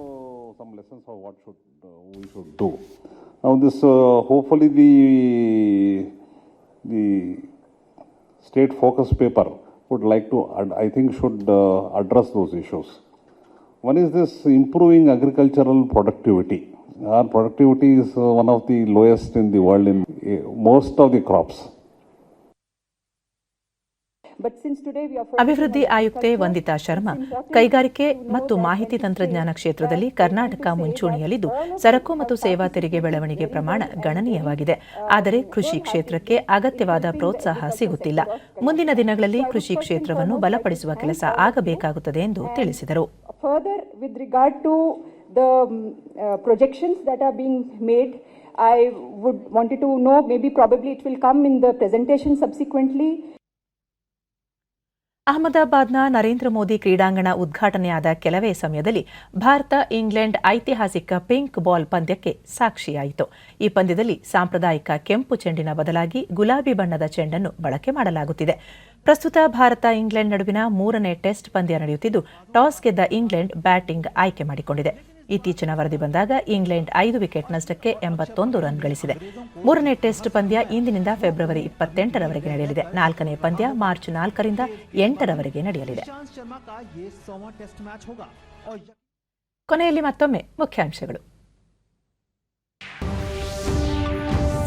We should do. Now this hopefully the state focus paper would like to should address those issues. One is this improving agricultural productivity. Our productivity is one of the lowest in the world in most of the crops. ಅಭಿವೃದ್ಧಿ ಆಯುಕ್ತೆ ವಂದಿತಾ ಶರ್ಮಾ, ಕೈಗಾರಿಕೆ ಮತ್ತು ಮಾಹಿತಿ ತಂತ್ರಜ್ಞಾನ ಕ್ಷೇತ್ರದಲ್ಲಿ ಕರ್ನಾಟಕ ಮುಂಚೂಣಿಯಲ್ಲಿದ್ದು ಸರಕು ಮತ್ತು ಸೇವಾ ತೆರಿಗೆ ಬೆಳವಣಿಗೆ ಪ್ರಮಾಣ ಗಣನೀಯವಾಗಿದೆ. ಆದರೆ ಕೃಷಿ ಕ್ಷೇತ್ರಕ್ಕೆ ಅಗತ್ಯವಾದ ಪ್ರೋತ್ಸಾಹ ಸಿಗುತ್ತಿಲ್ಲ. ಮುಂದಿನ ದಿನಗಳಲ್ಲಿ ಕೃಷಿ ಕ್ಷೇತ್ರವನ್ನು ಬಲಪಡಿಸುವ ಕೆಲಸ ಆಗಬೇಕಾಗುತ್ತದೆ ಎಂದು ತಿಳಿಸಿದರು. I would wanted to know, maybe probably it will come in the presentation subsequently. ಅಹಮದಾಬಾದ್ನ Narendra Modi ಕ್ರೀಡಾಂಗಣ ಉದ್ಘಾಟನೆಯಾದ ಕೆಲವೇ ಸಮಯದಲ್ಲಿ ಭಾರತ ಇಂಗ್ಲೆಂಡ್ ಐತಿಹಾಸಿಕ ಪಿಂಕ್ ಬಾಲ್ ಪಂದ್ಯಕ್ಕೆ ಸಾಕ್ಷಿಯಾಯಿತು. ಈ ಪಂದ್ಯದಲ್ಲಿ ಸಾಂಪ್ರದಾಯಿಕ ಕೆಂಪು ಚೆಂಡಿನ ಬದಲಾಗಿ ಗುಲಾಬಿ ಬಣ್ಣದ ಚೆಂಡನ್ನು ಬಳಕೆ ಮಾಡಲಾಗುತ್ತಿದೆ. ಪ್ರಸ್ತುತ ಭಾರತ ಇಂಗ್ಲೆಂಡ್ ನಡುವಿನ 3ನೇ ಟೆಸ್ಟ್ ಪಂದ್ಯ ನಡೆಯುತ್ತಿದ್ದು ಟಾಸ್ ಗೆದ್ದ ಇಂಗ್ಲೆಂಡ್ ಬ್ಯಾಟಿಂಗ್ ಆಯ್ಕೆ ಮಾಡಿಕೊಂಡಿದೆ. ಇತ್ತೀಚಿನ ವರದಿ ಬಂದಾಗ ಇಂಗ್ಲೆಂಡ್ 5 ವಿಕೆಟ್ ನಷ್ಟಕ್ಕೆ 81 ರನ್ ಗಳಿಸಿದೆ. 3ನೇ ಟೆಸ್ಟ್ ಪಂದ್ಯ ಇಂದಿನಿಂದ ಫೆಬ್ರವರಿ 28ರವರೆಗೆ ನಡೆಯಲಿದೆ. 4ನೇ ಪಂದ್ಯ ಮಾರ್ಚ್ 4ರಿಂದ 8ರವರೆಗೆ ನಡೆಯಲಿದೆ. ಕೊನೆಯಲ್ಲಿ ಮತ್ತೊಮ್ಮೆ ಮುಖ್ಯಾಂಶಗಳು.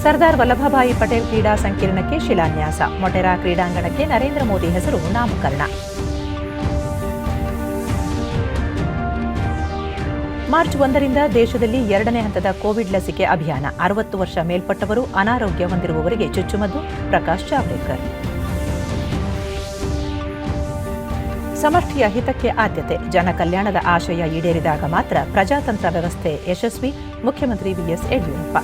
ಸರ್ದಾರ್ ವಲ್ಲಭಭಾಯಿ ಪಟೇಲ್ ಕ್ರೀಡಾ ಸಂಕೀರ್ಣಕ್ಕೆ ಶಿಲಾನ್ಯಾಸ. ಮೊಟೆರಾ ಕ್ರೀಡಾಂಗಣಕ್ಕೆ ನರೇಂದ್ರ ಮೋದಿ ಹೆಸರು ನಾಮಕರಣ. ಮಾರ್ಚ್ 1ರಿಂದ ದೇಶದಲ್ಲಿ 2ನೇ ಹಂತದ ಕೋವಿಡ್ ಲಸಿಕೆ ಅಭಿಯಾನ. 60 ವರ್ಷ ಮೇಲ್ಪಟ್ಟವರು, ಅನಾರೋಗ್ಯ ಹೊಂದಿರುವವರಿಗೆ ಚುಚ್ಚುಮದ್ದು. ಪ್ರಕಾಶ್ ಜಾವಡೇಕರ್. ಸಮಷ್ಟಿಯ ಹಿತಕ್ಕೆ ಆದ್ಯತೆ. ಜನಕಲ್ಯಾಣದ ಆಶಯ ಈಡೇರಿದಾಗ ಮಾತ್ರ ಪ್ರಜಾತಂತ್ರ ವ್ಯವಸ್ಥೆ ಯಶಸ್ವಿ. ಮುಖ್ಯಮಂತ್ರಿ ಬಿಎಸ್ ಯಡಿಯೂರಪ್ಪ.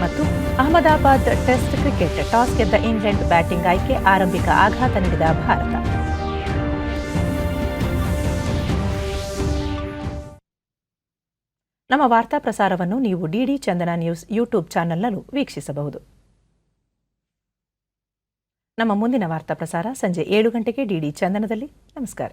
ಮತ್ತು ಅಹಮದಾಬಾದ್ ಟೆಸ್ಟ್ ಕ್ರಿಕೆಟ್ ಟಾಸ್ ಗೆದ್ದ ಇಂಗ್ಲೆಂಡ್ ಬ್ಯಾಟಿಂಗ್ ಆಯ್ಕೆ. ಆರಂಭಿಕ ಆಘಾತ ನೀಡಿದ ಭಾರತ. ನಮ್ಮ ವಾರ್ತಾ ಪ್ರಸಾರವನ್ನು ನೀವು ಡಿಡಿ ಚಂದನ ನ್ಯೂಸ್ ಯೂಟ್ಯೂಬ್ ಚಾನೆಲ್ನಲ್ಲೂ ವೀಕ್ಷಿಸಬಹುದು. ನಮ್ಮ ಮುಂದಿನ ವಾರ್ತಾ ಪ್ರಸಾರ ಸಂಜೆ 7 ಗಂಟೆಗೆ ಡಿಡಿ ಚಂದನದಲ್ಲಿ. ನಮಸ್ಕಾರ.